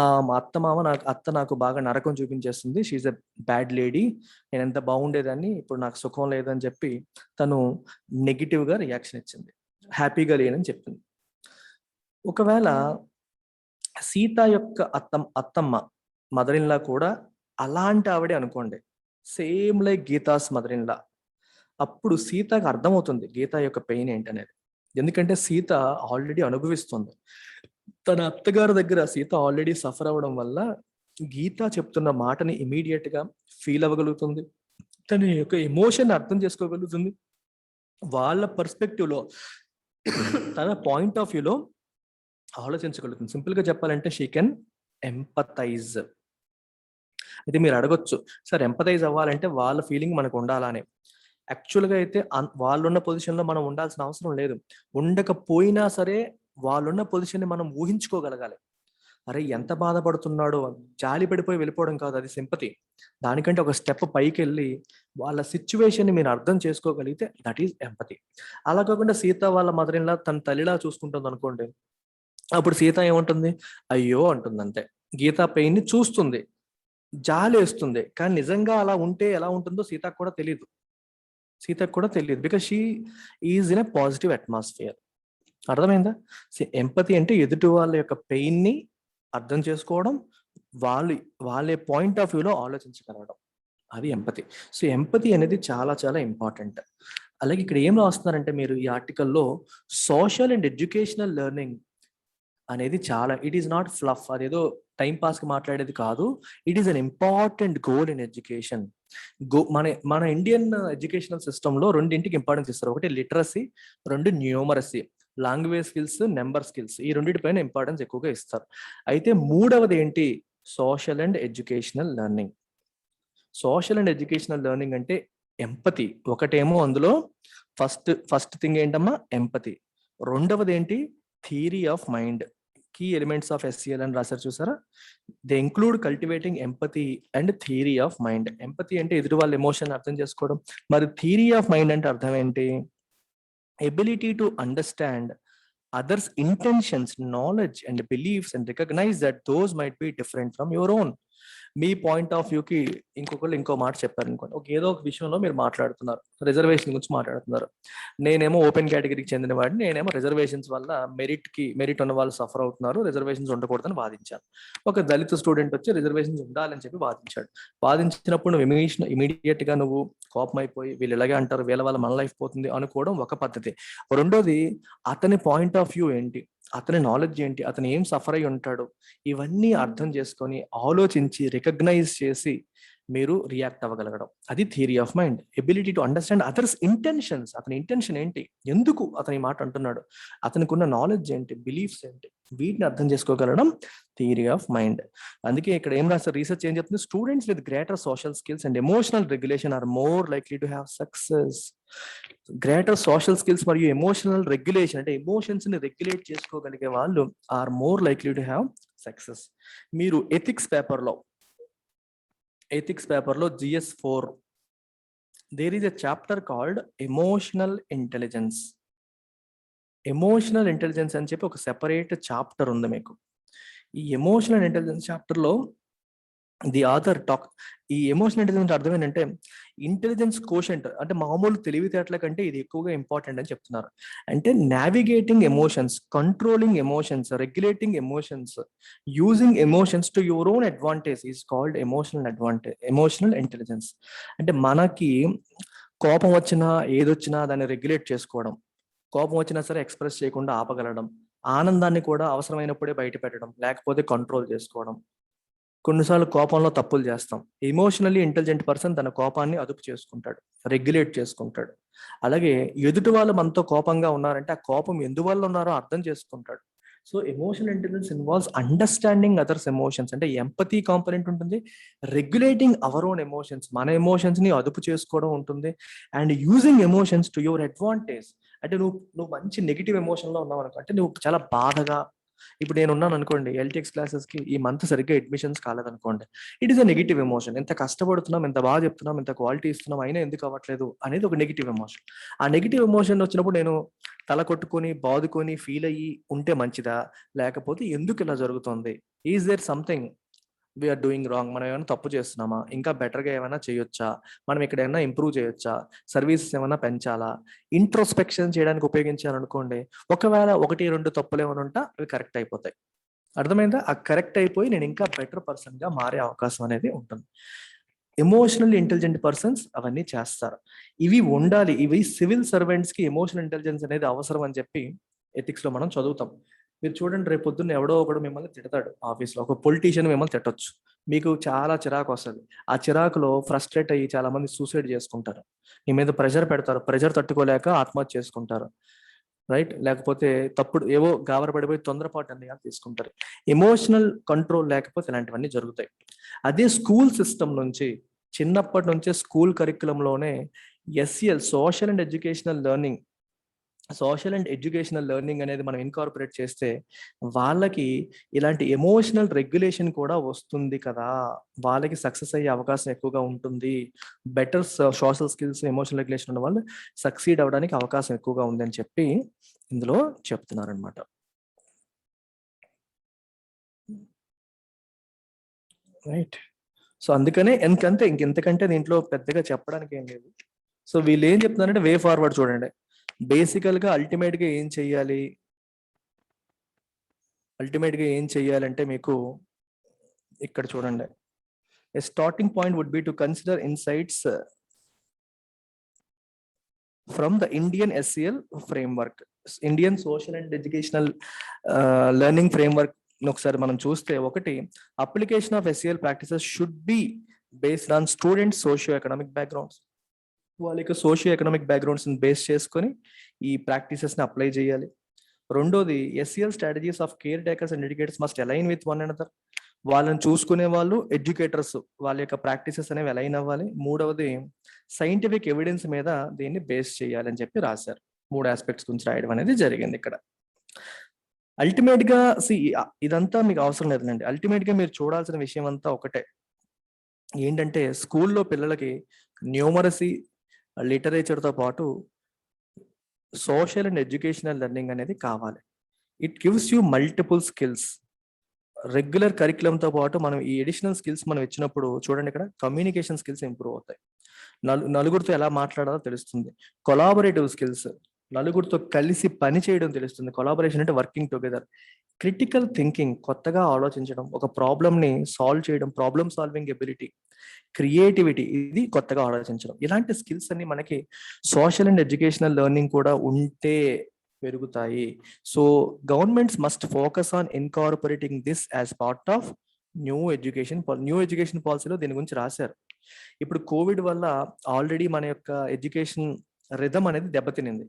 అత్త నాకు బాగా నరకం చూపించేస్తుంది, షీఈ్ ఎ బ్యాడ్ లేడీ, నేను ఎంత బాగుండేదాన్ని, ఇప్పుడు నాకు సుఖం లేదని చెప్పి తను నెగిటివ్గా రియాక్షన్ ఇచ్చింది, హ్యాపీగా లేనని చెప్పింది. ఒకవేళ సీత యొక్క అత్తమ్మ మదర్ ఇన్ లా కూడా అలాంటి ఆవిడే అనుకోండి, same like Geeta's mother in law, అప్పుడు సీతకు అర్థమవుతుంది గీత యొక్క పెయిన్ ఏంటనేది. ఎందుకంటే సీత ఆల్రెడీ అనుభవిస్తుంది, తన అత్తగారి దగ్గర సీత ఆల్రెడీ సఫర్ అవ్వడం వల్ల గీత చెప్తున్న మాటని ఇమీడియట్ గా ఫీల్ అవ్వగలుగుతుంది, తన యొక్క ఎమోషన్ అర్థం చేసుకోగలుగుతుంది, వాళ్ళ పర్స్పెక్టివ్ లో తన పాయింట్ ఆఫ్ వ్యూలో ఆలోచించగలుగుతుంది. సింపుల్ గా చెప్పాలంటే షీ కెన్ ఎంపథైజ్. అయితే మీరు అడగొచ్చు, సార్ ఎంపథైజ్ అవ్వాలంటే వాళ్ళ ఫీలింగ్ మనకు ఉండాలని. యాక్చువల్గా అయితే వాళ్ళున్న పొజిషన్లో మనం ఉండాల్సిన అవసరం లేదు. ఉండకపోయినా సరే వాళ్ళున్న పొజిషన్ని మనం ఊహించుకోగలగాలి. అరే ఎంత బాధపడుతున్నాడో జాలి పడిపోయి వెళ్ళిపోవడం కాదు, అది సింపతి. దానికంటే ఒక స్టెప్ పైకి వెళ్ళి వాళ్ళ సిచ్యువేషన్ని మీరు అర్థం చేసుకోగలిగితే దట్ ఈస్ ఎంపతి. అలా కాకుండా సీత వాళ్ళ మదర్ ఇన్ లా తన తల్లిలా చూసుకుంటుంది అనుకోండి, అప్పుడు సీత ఏముంటుంది, అయ్యో అంటుంది అంతే. గీత పెయిన్ ని చూస్తుంది, జాలి వేస్తుంది, కానీ నిజంగా అలా ఉంటే ఎలా ఉంటుందో సీతకు కూడా తెలియదు because she is in a positive atmosphere. అర్థమైందా? ఎంపతి అంటే ఎదుటి వాళ్ళ యొక్క పెయిన్ ని అర్థం చేసుకోవడం, వాళ్ళ పాయింట్ ఆఫ్ వ్యూలో ఆలోచించగలగడం, అది ఎంపతి. సో ఎంపతి అనేది చాలా చాలా ఇంపార్టెంట్. అలాగే ఇక్కడ ఏం రాస్తున్నారంటే మీరు ఈ ఆర్టికల్లో సోషల్ అండ్ ఎడ్యుకేషనల్ లెర్నింగ్ అనేది చాలా, ఇట్ ఈస్ నాట్ ఫ్లఫ్, అదేదో టైం పాస్ కి మాట్లాడేది కాదు, it is an important goal in education. మన ఇండియన్ ఎడ్యుకేషనల్ సిస్టమ్ లో రెండింటికి ఇంపార్టెన్స్ ఇస్తారు. ఒకటి literacy, 2 numeracy, language skills, number skills, ఈ రెండింటిపైన ఇంపార్టెన్స్ ఎక్కువగా ఇస్తారు. అయితే 3వది ఏంటి, social and educational learning. Social and educational learning అంటే ఎంపతి ఒకటేమో, అందులో ఫస్ట్ థింగ్ ఏంటమ్మా, ఎంపతి. 2వది ఏంటి, theory of mind. Key elements of SCL అని రాశారు చూసారా, they include cultivating empathy and theory of mind. Empathy అంటే ఎదుటి వాళ్ళ ఎమోషన్ అర్థం చేసుకోవడం, మరి థియరీ ఆఫ్ మైండ్ అంటే అర్థం ఏంటి, ability to understand others' intentions, knowledge and beliefs and recognize that those might be different from your own. మీ పాయింట్ ఆఫ్ వ్యూకి ఇంకొకళ్ళు ఇంకో మాట చెప్పారు అనుకోండి, ఏదో ఒక విషయంలో మీరు మాట్లాడుతున్నారు, రిజర్వేషన్ గురించి మాట్లాడుతున్నారు, నేనేమో ఓపెన్ కేటగిరీకి చెందిన వాడిని, నేనేమో రిజర్వేషన్స్ వల్ల మెరిట్ ఉన్న వాళ్ళు సఫర్ అవుతున్నారు, రిజర్వేషన్స్ ఉండకూడదని వాదించాను. ఒక దళిత స్టూడెంట్ వచ్చి రిజర్వేషన్స్ ఉండాలని చెప్పి వాదించినప్పుడు నువ్వు ఇమీడియట్ గా నువ్వు కోపం అయిపోయి వీళ్ళు ఇలాగే అంటారు, వీళ్ళ వల్ల మన లైఫ్ పోతుంది అనుకోవడం ఒక పద్ధతి. 2వది అతని పాయింట్ ఆఫ్ వ్యూ ఏంటి, అతని నాలెడ్జ్ ఏంటి, అతను ఏం సఫర్ అయి ఉంటాడు, ఇవన్నీ అర్థం చేసుకొని ఆలోచించి రికగ్నైజ్ చేసి మీరు రియాక్ట్ అవ్వగలగడం, అది theory of mind. Ability to understand others intentions, అతని ఇంటెన్షన్ ఏంటి, ఎందుకు అతని మాట అంటున్నాడు, అతనికి ఉన్న నాలెడ్జ్ ఏంటి, బిలీఫ్స్ ఏంటి, వీటిని అర్థం చేసుకోగలడం థియరీ ఆఫ్ మైండ్. అందుకే ఇక్కడ ఏం రాస్తారు, రీసెర్చ్ ఏం చెప్తుంది, students with greater social skills and emotional regulation are more likely to have success. Greater social skills మరియు ఎమోషనల్ రెగ్యులేషన్ అంటే ఎమోషన్స్ ని రెగ్యులేట్ చేసుకోగలిగే వాళ్ళు are more likely to have success. మీరు ఎథిక్స్ పేపర్లో GS4 there is a chapter called emotional intelligence. Emotional intelligence అని చెప్పి ఒక సెపరేట్ చాప్టర్ ఉంది మీకు. ఈ ఎమోషనల్ ఇంటెలిజెన్స్ చాప్టర్లో ది ఆథర్ టాక్ ఈ ఎమోషనల్ ఇంటెలిజెన్స్ అర్థం ఏంటంటే ఇంటెలిజెన్స్ కోషెంట్ అంటే మామూలు తెలివితేటల కంటే ఇది ఎక్కువగా ఇంపార్టెంట్ అని చెప్తున్నారు. అంటే navigating emotions, controlling emotions, regulating emotions, using emotions to your own advantage is called emotional intelligence. అంటే మనకి కోపం వచ్చినా ఏదొచ్చినా దాన్ని రెగ్యులేట్ చేసుకోవడం, కోపం వచ్చినా సరే ఎక్స్ప్రెస్ చేయకుండా ఆపగలడం, ఆనందాన్ని కూడా అవసరమైనప్పుడే బయట పెట్టడం, లేకపోతే కంట్రోల్ చేసుకోవడం. కొన్నిసార్లు కోపంలో తప్పులు చేస్తాం. ఎమోషనల్లీ ఇంటెలిజెంట్ పర్సన్ తన కోపాన్ని అదుపు చేసుకుంటాడు, రెగ్యులేట్ చేసుకుంటాడు. అలాగే ఎదుటి వాళ్ళు మనతో కోపంగా ఉన్నారంటే ఆ కోపం ఎందువల్ల ఉన్నారో అర్థం చేసుకుంటాడు. So emotional intelligence involves understanding others emotions, అంటే ఎంపతి కాంపొనెంట్ ఉంటుంది, రెగ్యులేటింగ్ అవర్ ఓన్ ఎమోషన్స్, మన ఎమోషన్స్ ని అదుపు చేసుకోవడం ఉంటుంది, and using emotions to your advantage. అంటే నువ్వు మంచి నెగిటివ్ ఎమోషన్ లో ఉన్నావు అనుకో, అంటే నువ్వు చాలా బాధగా, ఇప్పుడు నేను ఉన్నాను అనుకోండి, ఎల్టీఎక్స్ క్లాసెస్ కి ఈ మంత్ సరిగ్గా అడ్మిషన్స్ కాలేదనుకోండి, it is a negative emotion. ఎంత కష్టపడుతున్నాం, ఎంత బాగా చెప్తున్నాం, ఎంత క్వాలిటీ ఇస్తున్నాం, అయినా ఎందుకు అవ్వట్లేదు అనేది ఒక నెగిటివ్ ఎమోషన్. ఆ నెగిటివ్ ఎమోషన్ వచ్చినప్పుడు నేను తల కొట్టుకొని బాదుకొని ఫీల్ అయ్యి ఉంటే మంచిదా, లేకపోతే ఎందుకు ఇలా జరుగుతుంది, is there something we are doing wrong, మనం ఏమైనా తప్పు చేస్తున్నామా, ఇంకా బెటర్గా ఏమైనా చేయొచ్చా, మనం ఇక్కడ ఏమైనా ఇంప్రూవ్ చేయొచ్చా, సర్వీసెస్ ఏమైనా పెంచాలా, ఇంట్రోస్పెక్షన్ చేయడానికి ఉపయోగించాలనుకోండి, ఒకవేళ 1-2 తప్పులు ఏమైనా ఉంటా అవి కరెక్ట్ అయిపోతాయి. అర్థమైందా? ఆ కరెక్ట్ అయిపోయి నేను ఇంకా బెటర్ పర్సన్ గా మారే అవకాశం అనేది ఉంటుంది. ఎమోషనల్ ఇంటెలిజెంట్ పర్సన్స్ అవన్నీ చేస్తారు. ఇవి ఉండాలి, ఇవి సివిల్ సర్వెంట్స్ కి ఎమోషనల్ ఇంటెలిజెన్స్ అనేది అవసరం అని చెప్పి ఎథిక్స్ లో మనం చదువుతాం. మీరు చూడండి, రేపు పొద్దున్న ఎవడో ఒకడు మిమ్మల్ని తిడతాడు ఆఫీస్లో, ఒక పొలిటీషియన్ మిమ్మల్ని తిట్టొచ్చు, మీకు చాలా చిరాకు వస్తుంది. ఆ చిరాకులో ఫ్రస్ట్రేట్ అయ్యి చాలా మంది సూసైడ్ చేసుకుంటారు, మీ మీద ప్రెషర్ పెడతారు, ప్రెషర్ తట్టుకోలేక ఆత్మహత్య చేసుకుంటారు, రైట్? లేకపోతే తప్పుడు ఏవో గాబరపడిపోయి తొందరపాటు నిర్ణయాలు తీసుకుంటారు. ఎమోషనల్ కంట్రోల్ లేకపోతే ఇలాంటివన్నీ జరుగుతాయి. అదే స్కూల్ సిస్టమ్ నుంచి, చిన్నప్పటి నుంచే స్కూల్ కరిక్యులంలోనే SL social and educational learning అనేది మనం ఇన్కార్పొరేట్ చేస్తే వాళ్ళకి ఇలాంటి ఎమోషనల్ రెగ్యులేషన్ కూడా వస్తుంది కదా, వాళ్ళకి సక్సెస్ అయ్యే అవకాశం ఎక్కువగా ఉంటుంది. Better social skills, emotional regulation ఉన్న వాళ్ళు సక్సీడ్ అవ్వడానికి అవకాశం ఎక్కువగా ఉందని చెప్పి ఇందులో చెప్తున్నారనమాట. రైట్. సో అందుకనే ఎందుకంటే ఇంకెంతకంటే దీంట్లో పెద్దగా చెప్పడానికి ఏం లేదు. సో వీళ్ళు ఏం చెప్తున్నారంటే వే ఫార్వర్డ్ చూడండి. బేసికల్ గా అల్టిమేట్ గా ఏం చెయ్యాలంటే మీకు ఇక్కడ చూడండి, a starting point would be to consider insights from the Indian SEL framework, Indian Social and Educational Learning Framework. ఒకసారి మనం చూస్తే, ఒకటి, application of SEL practices should be based on students socio economic backgrounds. వాళ్ళ యొక్క socio economic backgrounds base చేసుకొని ఈ practices ని apply చేయాలి. రెండోది, SEL strategies of care takers and educators must align with one another. వాళ్ళని చూసుకునే వాళ్ళు, ఎడ్యుకేటర్స్, వాళ్ళ యొక్క ప్రాక్టీసెస్ అనేవి అలైన్ అవ్వాలి. మూడవది, సైంటిఫిక్ ఎవిడెన్స్ మీద దీన్ని బేస్ చేయాలని చెప్పి రాశారు. 3 ఆస్పెక్ట్స్ గురించి రాయడం అనేది జరిగింది ఇక్కడ. అల్టిమేట్ గా ఇదంతా మీకు అవసరం లేదండి. అల్టిమేట్ గా మీరు చూడాల్సిన విషయం అంతా ఒకటే, ఏంటంటే స్కూల్లో పిల్లలకి న్యూమరసీ, లిటరేచర్తో పాటు సోషల్ అండ్ ఎడ్యుకేషనల్ లెర్నింగ్ అనేది కావాలి. It gives you multiple skills. Regular కరికులంతో పాటు మనం ఈ ఎడిషనల్ స్కిల్స్ మనం ఇచ్చినప్పుడు చూడండి, ఇక్కడ కమ్యూనికేషన్ స్కిల్స్ ఇంప్రూవ్ అవుతాయి, నలుగురితో ఎలా మాట్లాడాలో తెలుస్తుంది, కొలాబరేటివ్ స్కిల్స్, నలుగురితో కలిసి పని చేయడం తెలుస్తుంది, కొలాబరేషన్ అంటే వర్కింగ్ టుగెదర్, క్రిటికల్ థింకింగ్, కొత్తగా ఆలోచించడం, ఒక ప్రాబ్లమ్ ని సాల్వ్ చేయడం, ప్రాబ్లమ్ సాల్వింగ్ ఎబిలిటీ, క్రియేటివిటీ, ఇది కొత్తగా ఆలోచించడం, ఇలాంటి స్కిల్స్ అన్ని మనకి సోషల్ అండ్ ఎడ్యుకేషనల్ లెర్నింగ్ కూడా ఉంటే పెరుగుతాయి. So governments must focus on incorporating this as part of new education పాలసీలో దీని గురించి రాశారు. ఇప్పుడు కోవిడ్ వల్ల ఆల్రెడీ మన యొక్క ఎడ్యుకేషన్ రిథమ్ అనేది దెబ్బతినింది,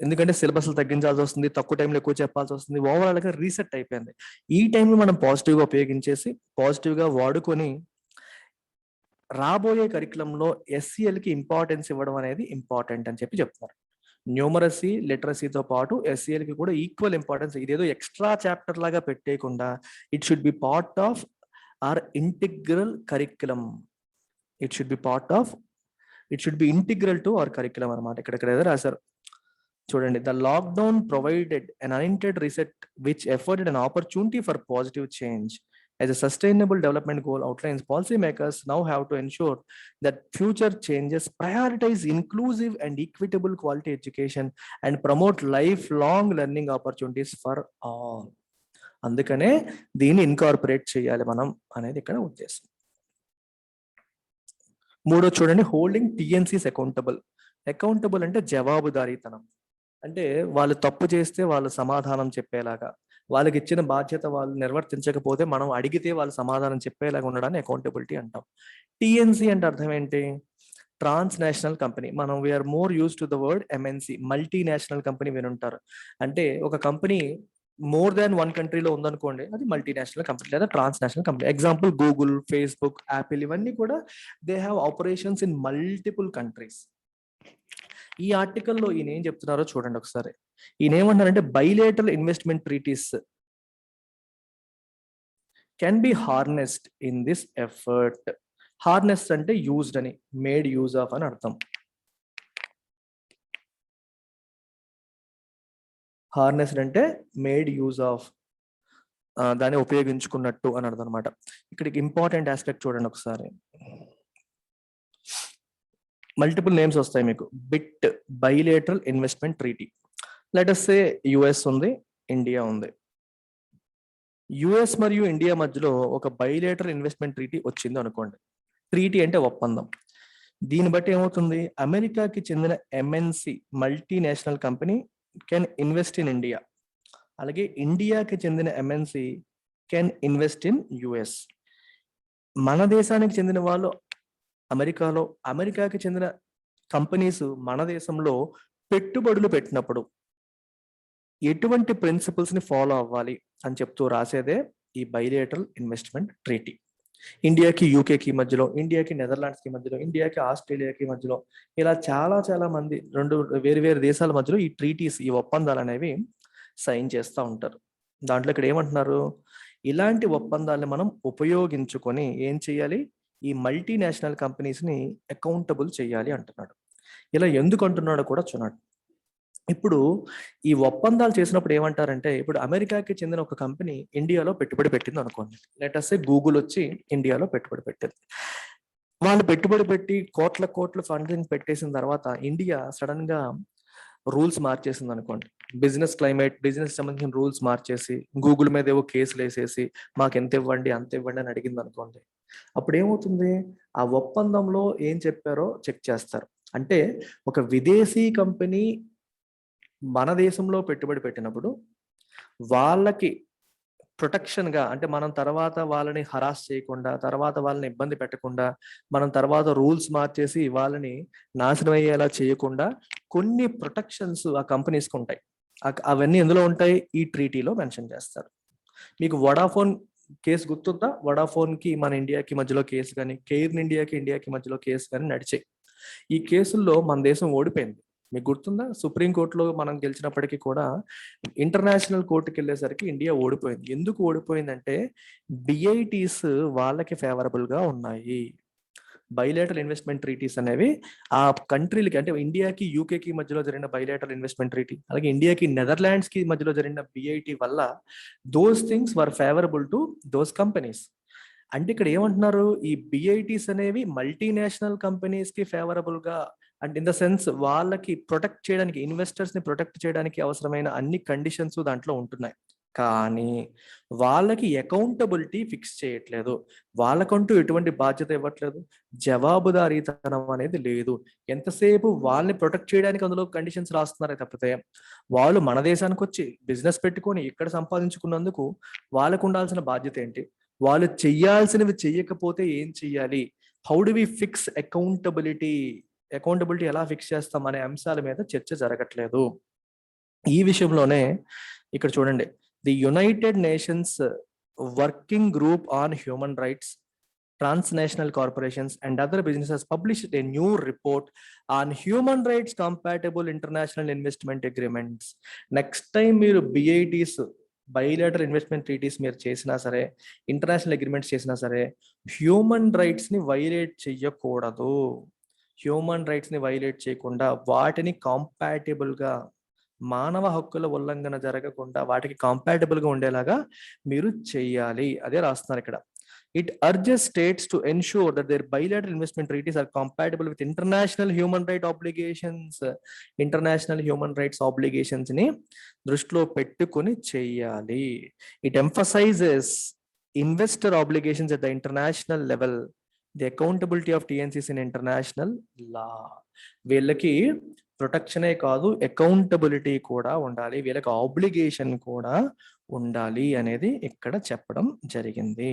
ఎందుకంటే సిలబస్లు తగ్గించాల్సి వస్తుంది, తక్కువ టైంలో ఎక్కువ చెప్పాల్సి వస్తుంది, ఓవరాల్ గా రీసెట్ అయిపోయింది. ఈ టైంలో మనం పాజిటివ్ గా ఉపయోగించేసి, పాజిటివ్ గా వాడుకొని రాబోయే కరికులంలో SEL కి ఇంపార్టెన్స్ ఇవ్వడం అనేది ఇంపార్టెంట్ అని చెప్పి చెప్తున్నారు. న్యూమరసీ, లిటరసీతో పాటు SEL కి కూడా ఈక్వల్ ఇంపార్టెన్స్, ఇదేదో ఎక్స్ట్రా చాప్టర్ లాగా పెట్టేయకుండా it should be part of or integral curriculum. It should be integral to our curriculum అనమాట. ఇక్కడ ఏదో రాశారు చూడండి, the lockdown provided an unintended reset which afforded an opportunity for positive change. As a sustainable development goal outlines, policymakers now have to ensure that future changes prioritize inclusive and equitable quality education and promote lifelong learning opportunities for all. అందుకనే దీన్ని incorporate చేయాలి మనం అనేది ఇక్కడ ఉద్దేశం. మూడో చూడండి, holding TNCs accountable. Accountable అంటే జవాబుదారీతనం, అంటే వాళ్ళు తప్పు చేస్తే వాళ్ళు సమాధానం చెప్పేలాగా, వాళ్ళకి ఇచ్చిన బాధ్యత వాళ్ళు నిర్వర్తించకపోతే మనం అడిగితే వాళ్ళు సమాధానం చెప్పేలాగా ఉండడాన్ని అకౌంటబిలిటీ అంటాం. టిఎన్సి అంటే అర్థం ఏంటి? Transnational company. మనం we are more used to the word MNC, multinational company వినుంటారు. అంటే ఒక కంపెనీ మోర్ దాన్ వన్ కంట్రీలో ఉందనుకోండి, అది మల్టీనేషనల్ కంపెనీ లేదా transnational company. Example Google, Facebook, Apple, ఇవన్నీ కూడా they have operations in multiple countries. ఈ ఆర్టికల్లో ఈయన ఏం చెప్తున్నారో చూడండి ఒకసారి. ఈయన ఏమంటారంటే bilateral investment treaties can be harnessed in this effort. Harnessed అంటే యూజ్డ్ అని, మేడ్ యూజ్ ఆఫ్ అని అర్థం. హార్నెస్డ్ అంటే మేడ్ యూజ్ ఆఫ్, దాన్ని ఉపయోగించుకున్నట్టు అని అర్థం అనమాట. ఇక్కడికి ఇంపార్టెంట్ ఆస్పెక్ట్ చూడండి ఒకసారి. మల్టిపుల్ నేమ్స్ వస్తాయి మీకు. Bit, bilateral investment treaty. Let us సే యుఎస్ ఉంది, ఇండియా ఉంది. యుఎస్ మరియు ఇండియా మధ్యలో ఒక బైలేటరల్ ఇన్వెస్ట్మెంట్ ట్రీటీ వచ్చింది అనుకోండి. ట్రీటీ అంటే ఒప్పందం. దీన్ని బట్టి ఏమవుతుంది, అమెరికాకి చెందిన MNC multinational company can invest in India, అలాగే ఇండియాకి చెందిన MNC can invest in US. మన దేశానికి చెందిన వాళ్ళు అమెరికాలో, అమెరికాకి చెందిన కంపెనీస్ మన దేశంలో పెట్టుబడులు పెట్టినప్పుడు ఎటువంటి ప్రిన్సిపల్స్ ని ఫాలో అవ్వాలి అని చెప్తూ రాసేదే ఈ బైలేటరల్ ఇన్వెస్ట్మెంట్ ట్రీటీ. ఇండియాకి యూకేకి మధ్యలో, ఇండియాకి నెదర్లాండ్స్ కి మధ్యలో, ఇండియాకి ఆస్ట్రేలియాకి మధ్యలో, ఇలా చాలా మంది రెండు వేరు దేశాల మధ్యలో ఈ ట్రీటీస్, ఈ ఒప్పందాలు అనేవి సైన్ చేస్తూ ఉంటారు. దాంట్లో ఇక్కడ ఏమంటున్నారు, ఇలాంటి ఒప్పందాలను మనం ఉపయోగించుకొని ఏం చేయాలి, ఈ మల్టీనేషనల్ కంపెనీస్ ని అకౌంటబుల్ చేయాలి అంటున్నాడు. ఇలా ఎందుకు అంటున్నాడో కూడా చూడండి. ఇప్పుడు ఈ ఒప్పందాలు చేసినప్పుడు ఏమంటారంటే, ఇప్పుడు అమెరికాకి చెందిన ఒక కంపెనీ ఇండియాలో పెట్టుబడి పెట్టింది అనుకోండి. లెట్ us సే గూగుల్ వచ్చి ఇండియాలో పెట్టుబడి పెట్టింది. వాళ్ళు పెట్టుబడి పెట్టి కోట్ల ఫండింగ్ పెట్టేసిన తర్వాత ఇండియా సడన్ గా రూల్స్ మార్చేసింది అనుకోండి. బిజినెస్ క్లైమేట్, బిజినెస్ సంబంధించిన రూల్స్ మార్చేసి గూగుల్ మీద ఏవో కేసులు వేసేసి మాకు ఎంత ఇవ్వండి అంత ఇవ్వండి అని అడిగింది అనుకోండి. అప్పుడు ఏమవుతుంది, ఆ ఒప్పందంలో ఏం చెప్పారో చెక్ చేస్తారు. అంటే ఒక విదేశీ కంపెనీ మన దేశంలో పెట్టుబడి పెట్టినప్పుడు వాళ్ళకి ప్రొటెక్షన్ గా, అంటే మనం తర్వాత వాళ్ళని హరాస్ చేయకుండా, తర్వాత వాళ్ళని ఇబ్బంది పెట్టకుండా, మనం తర్వాత రూల్స్ మార్చేసి వాళ్ళని నాశనం అయ్యేలా చేయకుండా కొన్ని ప్రొటెక్షన్స్ ఆ కంపెనీస్కి ఉంటాయి. అవన్నీ ఎందులో ఉంటాయి, ఈ ట్రీటీలో మెన్షన్ చేస్తారు. మీకు వడాఫోన్ కేసు గుర్తుందా? వడాఫోన్ కి మన ఇండియాకి మధ్యలో కేసు కానీ, కేర్న్ ఇండియాకి మధ్యలో కేసు కానీ నడిచాయి. ఈ కేసుల్లో మన దేశం ఓడిపోయింది. మీకు గుర్తుందా? సుప్రీంకోర్టులో మనం గెలిచినప్పటికీ కూడా ఇంటర్నేషనల్ కోర్టుకి వెళ్ళేసరికి ఇండియా ఓడిపోయింది. ఎందుకు ఓడిపోయిందంటే బిఐటీస్ వాళ్ళకి ఫేవరబుల్ గా ఉన్నాయి. బైలేటరల్ ఇన్వెస్ట్మెంట్ ట్రీటీస్ అనేవి ఆ కంట్రీలకి, అంటే ఇండియాకి యూకేకి మధ్యలో జరిగిన బైలేటరల్ ఇన్వెస్ట్మెంట్ ట్రీటీ, అలాగే ఇండియాకి నెదర్లాండ్స్ కి మధ్యలో జరిగిన బిఐటి వల్ల those things were favourable to those companies. అంటే ఇక్కడ ఏమంటున్నారు, ఈ బిఐటీస్ అనేవి మల్టీనేషనల్ కంపెనీస్ కి ఫేవరబుల్ గా, అండ్ ఇన్ ద సెన్స్ వాళ్ళకి ప్రొటెక్ట్ చేయడానికి, ఇన్వెస్టర్స్ ని ప్రొటెక్ట్ చేయడానికి అవసరమైన అన్ని కండిషన్స్ దాంట్లో ఉంటున్నాయి. కానీ వాళ్ళకి అకౌంటబిలిటీ ఫిక్స్ చేయట్లేదు, వాళ్ళకంటూ ఎటువంటి బాధ్యత ఇవ్వట్లేదు, జవాబుదారీతనం అనేది లేదు. ఎంతసేపు వాళ్ళని ప్రొటెక్ట్ చేయడానికి అందులో కండిషన్స్ రాస్తున్నారే తప్పితే వాళ్ళు మన దేశానికి వచ్చి బిజినెస్ పెట్టుకొని ఇక్కడ సంపాదించుకున్నందుకు వాళ్ళకు ఉండాల్సిన బాధ్యత ఏంటి, వాళ్ళు చెయ్యాల్సినవి చెయ్యకపోతే ఏం చెయ్యాలి, how do we fix accountability ఎలా ఫిక్స్ చేస్తాం అనే అంశాల మీద చర్చ జరగట్లేదు. ఈ విషయంలోనే ఇక్కడ చూడండి, the United nations working group on human rights, transnational corporations and other businesses published a new report on human rights compatible international investment agreements. Next time మీరు BITs, బైలేటరల్ ఇన్వెస్ట్మెంట్ ట్రీటీస్ మీరు చేసినా సరే, ఇంటర్నేషనల్ అగ్రిమెంట్స్ చేసినా సరే, human rights ని violate చేయకూడదు. Human rights ని violate చేయకుండా వాటిని కాంపాటిబుల్ గా, మానవ హక్కుల ఉల్లంఘన జరగకుండా వాటికి కంపాటబుల్ గా ఉండేలాగా మీరు చెయ్యాలి. అదే రాస్తున్నారు ఇక్కడ. It urges states to ensure that their bilateral investment treaties are compatible with international human rights obligations. International human rights obligations ని దృష్టిలో పెట్టుకొని చెయ్యాలి. It emphasizes investor obligations at the international level, the accountability of TNCs in international law. వీళ్ళకి ప్రొటెక్షనే కాదు, accountability కూడా ఉండాలి, వీళ్ళకి obligation కూడా ఉండాలి అనేది ఇక్కడ చెప్పడం జరిగింది.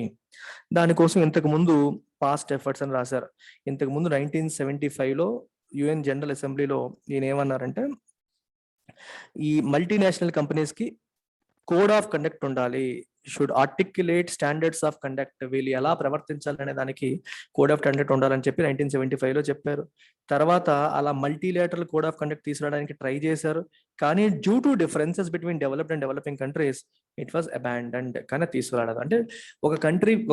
దానికోసం ఇంతకు ముందు పాస్ట్ ఎఫర్ట్స్ అని రాశారు. ఇంతకు ముందు 1975లో యుఎన్ జనరల్ అసెంబ్లీలో ఈయన ఏమన్నారంటే, ఈ మల్టీనేషనల్ కంపెనీస్ కి కోడ్ ఆఫ్ కండక్ట్ ఉండాలి, should articulate standards of conduct, వీళ్ళు ఎలా ప్రవర్తించాలనే దానికి కోడ్ ఆఫ్ కండక్ట్ ఉండాలని చెప్పి 1975లో చెప్పారు. తర్వాత అలా మల్టీలేటరల్ కోడ్ ఆఫ్ కండక్ట్ తీసుకురావడానికి ట్రై చేశారు, కానీ due to differences between developed and developing countries it was abandoned. కానీ తీసుకురాలేదు. అంటే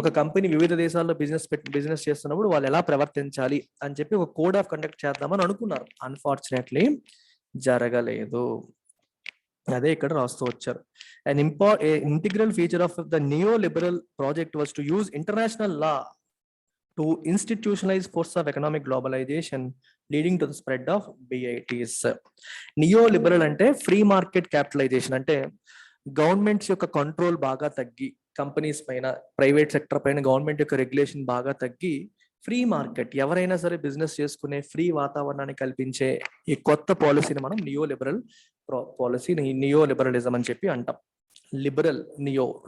ఒక కంపెనీ వివిధ దేశాల్లో బిజినెస్ చేస్తున్నప్పుడు వాళ్ళు ఎలా ప్రవర్తించాలి అని చెప్పి ఒక కోడ్ ఆఫ్ కండక్ట్ చేద్దామని అనుకున్నారు. అన్ఫార్చునేట్లీ జరగలేదు. అదే ఇక్కడ రాస్తూ వచ్చారు. An integral feature of the neoliberal project was to use international law to institutionalize force of economic globalization, leading to the spread of BITs. Neoliberal అంటే ఫ్రీ మార్కెట్ క్యాపిటలైజేషన్, అంటే governments యొక్క కంట్రోల్ బాగా తగ్గి, కంపెనీస్ పైన, private sector పైన government యొక్క regulation బాగా తగ్గి, ఫ్రీ మార్కెట్, ఎవరైనా సరే బిజినెస్ చేసుకునే ఫ్రీ వాతావరణాన్ని కల్పించే ఈ కొత్త పాలసీని మనం నియోలిబరల్ పాలసీ, నియో లిబరలిజం అని చెప్పి అంటాం. లిబరల్,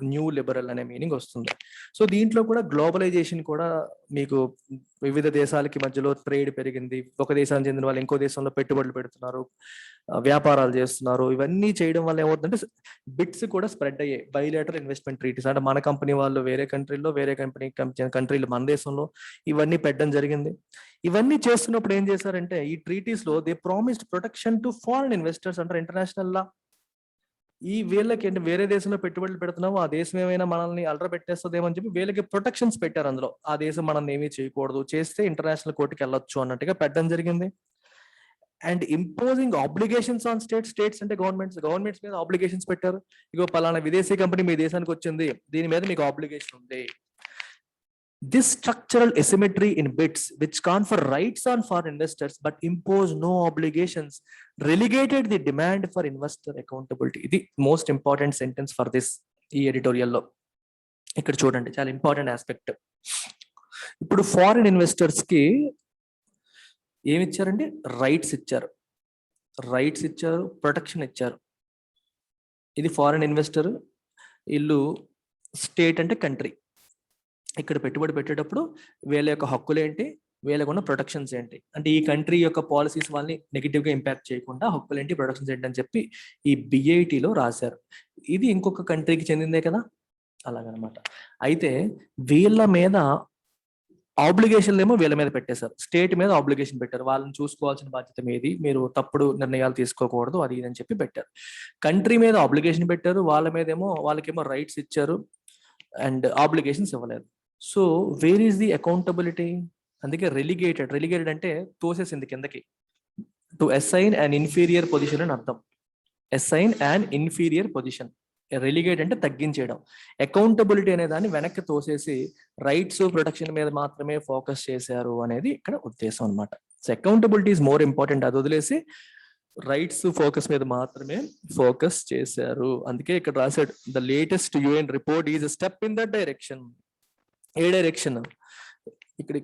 న్యూ లిబరల్ అనే మీనింగ్ వస్తుంది. సో దీంట్లో కూడా గ్లోబలైజేషన్ కూడా మీకు వివిధ దేశాలకి మధ్యలో ట్రేడ్ పెరిగింది, ఒక దేశానికి చెందిన వాళ్ళు ఇంకో దేశంలో పెట్టుబడులు పెడుతున్నారు, వ్యాపారాలు చేస్తున్నారు. ఇవన్నీ చేయడం వల్ల ఏమవుతుందంటే బిట్స్ కూడా స్ప్రెడ్ అయ్యాయి. బైలేటరల్ ఇన్వెస్ట్మెంట్ ట్రీటీస్ అంటే మన కంపెనీ వాళ్ళు వేరే కంట్రీలో, వేరే కంట్రీలు మన దేశంలో ఇవన్నీ పెట్టడం జరిగింది. ఇవన్నీ చేస్తున్నప్పుడు ఏం చేశారంటే ఈ ట్రీటీస్ లో they promised protection to foreign investors అంటారు ఇంటర్నేషనల్ లా. ఈ వీళ్ళకి వేరే దేశంలో పెట్టుబడులు పెడుతున్నాము, ఆ దేశం ఏమైనా మనల్ని అలరబెట్టేస్తుందేమని చెప్పి వీళ్ళకి ప్రొటెక్షన్స్ పెట్టారు. అందులో ఆ దేశం మనల్ని ఏమీ చేయకూడదు, చేస్తే ఇంటర్నేషనల్ కోర్టుకి వెళ్ళొచ్చు అన్నట్టుగా పెట్టడం జరిగింది. And imposing obligations on states అంటే గవర్నమెంట్స్ మీద ఆబ్లిగేషన్స్ పెట్టారు. ఇగో పలానా విదేశీ కంపెనీ మీ దేశానికి వచ్చింది, దీని మీద మీకు ఆబ్లిగేషన్ ఉంది. This structural asymmetry in BITs, which confer rights on foreign investors but impose no obligations, relegated the demand for investor accountability. The most important sentence for this ఈ ఎడిటోరియల్ లో ఇక్కడ చూడండి, చాలా ఇంపార్టెంట్ ఆస్పెక్ట్. ఇప్పుడు foreign investors కి ఏమి ఇచ్చారండి? Rights ఇచ్చారు, ప్రొటెక్షన్ ఇచ్చారు. ఇది ఫారిన్ ఇన్వెస్టర్, ఇల్లు స్టేట్ అంటే కంట్రీ. ఇక్కడ పెట్టుబడి పెట్టేటప్పుడు వీళ్ళ యొక్క హక్కులు ఏంటి, వీళ్ళకు ఉన్న ప్రొటెక్షన్స్ ఏంటి, అంటే ఈ కంట్రీ యొక్క పాలసీస్ వాళ్ళని నెగిటివ్ గా ఇంపాక్ట్ చేయకుండా హక్కులు ఏంటి, ప్రొటెక్షన్స్ ఏంటి అని చెప్పి ఈ బిఐటిలో రాశారు. ఇది ఇంకొక కంట్రీకి చెందిందే కదా, అలాగనమాట. అయితే వీళ్ళ మీద ఆబ్లిగేషన్లు ఏమో వీళ్ళ మీద పెట్టేశారు, స్టేట్ మీద ఆబ్లిగేషన్ పెట్టారు. వాళ్ళని చూసుకోవాల్సిన బాధ్యత మీది, మీరు తప్పుడు నిర్ణయాలు తీసుకోకూడదు, అది ఇది అని చెప్పి పెట్టారు. కంట్రీ మీద ఆబ్లిగేషన్ పెట్టారు, వాళ్ళకేమో రైట్స్ ఇచ్చారు అండ్ ఆబ్లిగేషన్స్ ఇవ్వలేదు. So where is the accountability? అందుకే రెలిగేటెడ్ అంటే తోసేసింది కిందకి. To assign and inferior position అని అర్థం. Assign and inferior position. Relegate అంటే తగ్గించేయడం. అకౌంటబిలిటీ అనే దాన్ని వెనక్కి తోసేసి రైట్స్, ప్రొటెక్షన్ మీద మాత్రమే ఫోకస్ చేశారు అనేది ఇక్కడ ఉద్దేశం అనమాట. So accountability is more important, అది వదిలేసి రైట్స్ ఫోకస్ మీద మాత్రమే ఫోకస్ చేశారు. అందుకే ఇక్కడ రాశాడు, the latest UN report is a step in that direction. ఏ డైరెక్షన్? ఇక్కడ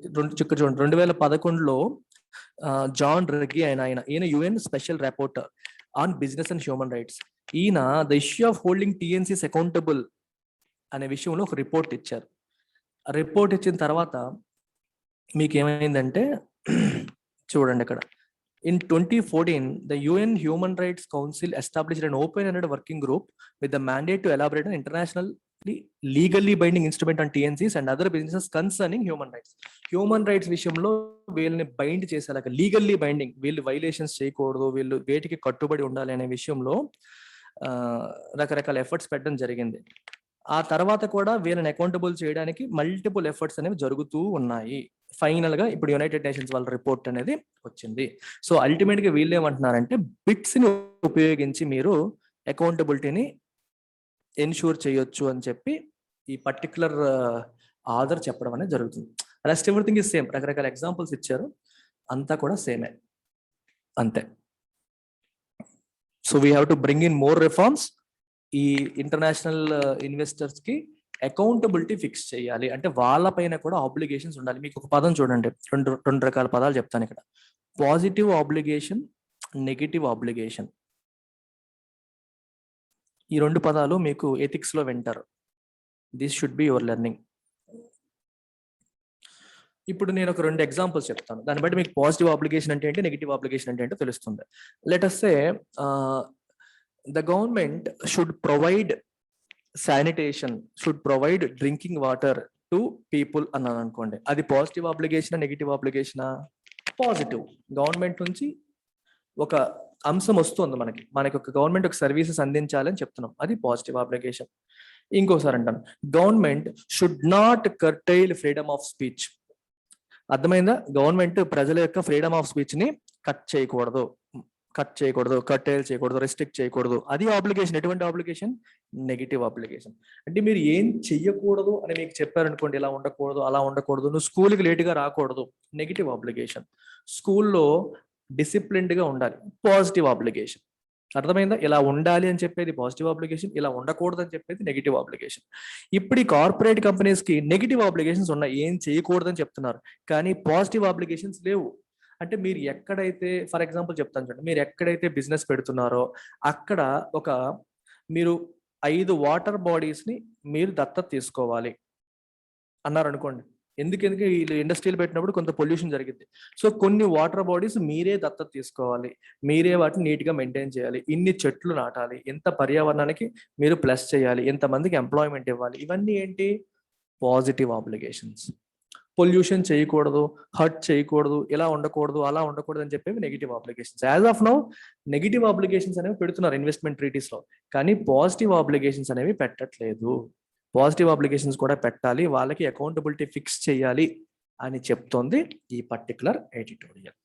చూడండి, 2011లో జాన్ రెగ్గి ఈయన UN special rapporteur on business and human rights. ఈయన the issue of holding TNCs accountable అనే విషయంలో ఒక రిపోర్ట్ ఇచ్చారు. ఆ రిపోర్ట్ ఇచ్చిన తర్వాత మీకు ఏమైందంటే చూడండి ఇక్కడ, in 2014 the UN Human Rights Council established an open-ended working group with the mandate to elaborate an internationally legally binding instrument on TNCs and other businesses concerning human rights. Human rights విషయంలో వీళ్ళని bind చేసేలాగా, legally binding, వీళ్ళు violations చేయకూడదు, వీళ్ళు వేటికి కట్టుబడి ఉండాలి అనే విషయంలో రకరకాల ఎఫర్ట్స్ పెట్టడం జరిగింది. ఆ తర్వాత కూడా వీళ్ళని అకౌంటబుల్ చేయడానికి మల్టిపుల్ ఎఫర్ట్స్ అనేవి జరుగుతూ ఉన్నాయి. ఫైనల్ గా ఇప్పుడు యునైటెడ్ నేషన్స్ వాళ్ళ రిపోర్ట్ అనేది వచ్చింది. సో అల్టిమేట్ గా వీళ్ళు ఏమంటున్నారంటే బిట్స్ ని ఉపయోగించి మీరు అకౌంటబిలిటీని ఎన్షూర్ చేయొచ్చు అని చెప్పి ఈ పర్టికులర్ ఆధార్ చెప్పడం అనేది జరుగుతుంది. Rest everything is same. రకరకాల ఎగ్జాంపుల్స్ ఇచ్చారు, అంతా కూడా సేమే, అంతే. So we have to bring in more reforms. ఈ ఇంటర్నేషనల్ ఇన్వెస్టర్స్ కి అకౌంటబిలిటీ ఫిక్స్ చేయాలి, అంటే వాళ్ళ పైన కూడా ఆబ్లిగేషన్స్ ఉండాలి. మీకు ఒక పదం చూడండి, రెండు రకాల పదాలు చెప్తాను ఇక్కడ. Positive obligation, negative obligation. ఈ రెండు పదాలు మీకు ఎథిక్స్ లో వింటారు. This should be your learning. ఇప్పుడు నేను ఒక 2 ఎగ్జాంపుల్స్ చెప్తాను, దాన్ని బట్టి మీకు పాజిటివ్ ఆబ్లిగేషన్ అంటే ఏంటి, నెగిటివ్ ఆబ్లిగేషన్ అంటే ఏంటో తెలుస్తుంది. Let us say the government should provide sanitation, should provide drinking water to people అన్నాను అనుకోండి. అది positive obligation, negative obligation? Positive. Government నుంచి ఒక అంశం వస్తుంది మనకి ఒక గవర్నమెంట్ ఒక సర్వీసెస్ అందించాలని చెప్తున్నాం, అది పాజిటివ్ ఆబ్లిగేషన్. ఇంకోసారి అంటాను, government should not curtail freedom of speech. అర్థమైందా? గవర్నమెంట్ ప్రజల యొక్క ఫ్రీడమ్ ఆఫ్ స్పీచ్ ని కట్ చేయకూడదు, కట్టేల్ చేయకూడదు, రెస్ట్రిక్ట్ చేయకూడదు. అది ఆబ్లిగేషన్. ఎటువంటి ఆబ్లిగేషన్? Negative obligation. అంటే మీరు ఏం చెయ్యకూడదు అని మీకు చెప్పారనుకోండి, ఇలా ఉండకూడదు, అలా ఉండకూడదు, నువ్వు స్కూల్కి లేట్గా రాకూడదు, నెగిటివ్ ఆబ్లిగేషన్. స్కూల్లో డిసిప్లిన్డ్ గా ఉండాలి, పాజిటివ్ ఆబ్లిగేషన్. అర్థమైందా? ఇలా ఉండాలి అని చెప్పేది పాజిటివ్ ఆబ్లిగేషన్, ఇలా ఉండకూడదు అని చెప్పేది నెగిటివ్ ఆబ్లిగేషన్. ఇప్పుడు ఈ కార్పొరేట్ కంపెనీస్ కి నెగిటివ్ ఆబ్లిగేషన్స్ ఉన్నాయి, ఏం చేయకూడదని చెప్తున్నారు, కానీ పాజిటివ్ ఆబ్లిగేషన్స్ లేవు. అంటే మీరు ఎక్కడైతే, ఫర్ ఎగ్జాంపుల్ చెప్తాను చూడండి, మీరు ఎక్కడైతే బిజినెస్ పెడుతున్నారో అక్కడ మీరు 5 వాటర్ బాడీస్ ని మీరు దత్తత తీసుకోవాలి అన్నారు అనుకోండి. ఎందుకంటే వీళ్ళు ఇండస్ట్రీలు పెట్టినప్పుడు కొంత పొల్యూషన్ జరిగింది. సో కొన్ని వాటర్ బాడీస్ మీరే దత్తత తీసుకోవాలి, మీరే వాటిని నీట్ గా మెయింటైన్ చేయాలి, ఇన్ని చెట్లు నాటాలి, ఎంత పర్యావరణానికి మీరు ప్లస్ చేయాలి, ఎంతమందికి ఎంప్లాయ్మెంట్ ఇవ్వాలి. ఇవన్నీ ఏంటి? Positive obligations. పొల్యూషన్ చేయకూడదు, హర్ట్ చేయకూడదు, ఇలా ఉండకూడదు, అలా ఉండకూడదు అని చెప్పేవి negative obligations. As of now negative obligations అనేవి పెడుతున్నారు ఇన్వెస్ట్మెంట్ ట్రీటీస్ లో, కానీ పాజిటివ్ ఆబ్లిగేషన్స్ అనేవి పెట్టట్లేదు. పాజిటివ్ ఆబ్లిగేషన్స్ కూడా పెట్టాలి, వాళ్ళకి అకౌంటబిలిటీ ఫిక్స్ చేయాలి అని చెప్తోంది ఈ particular editorial.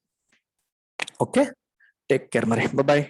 Okay, take care మరి, బాయ్.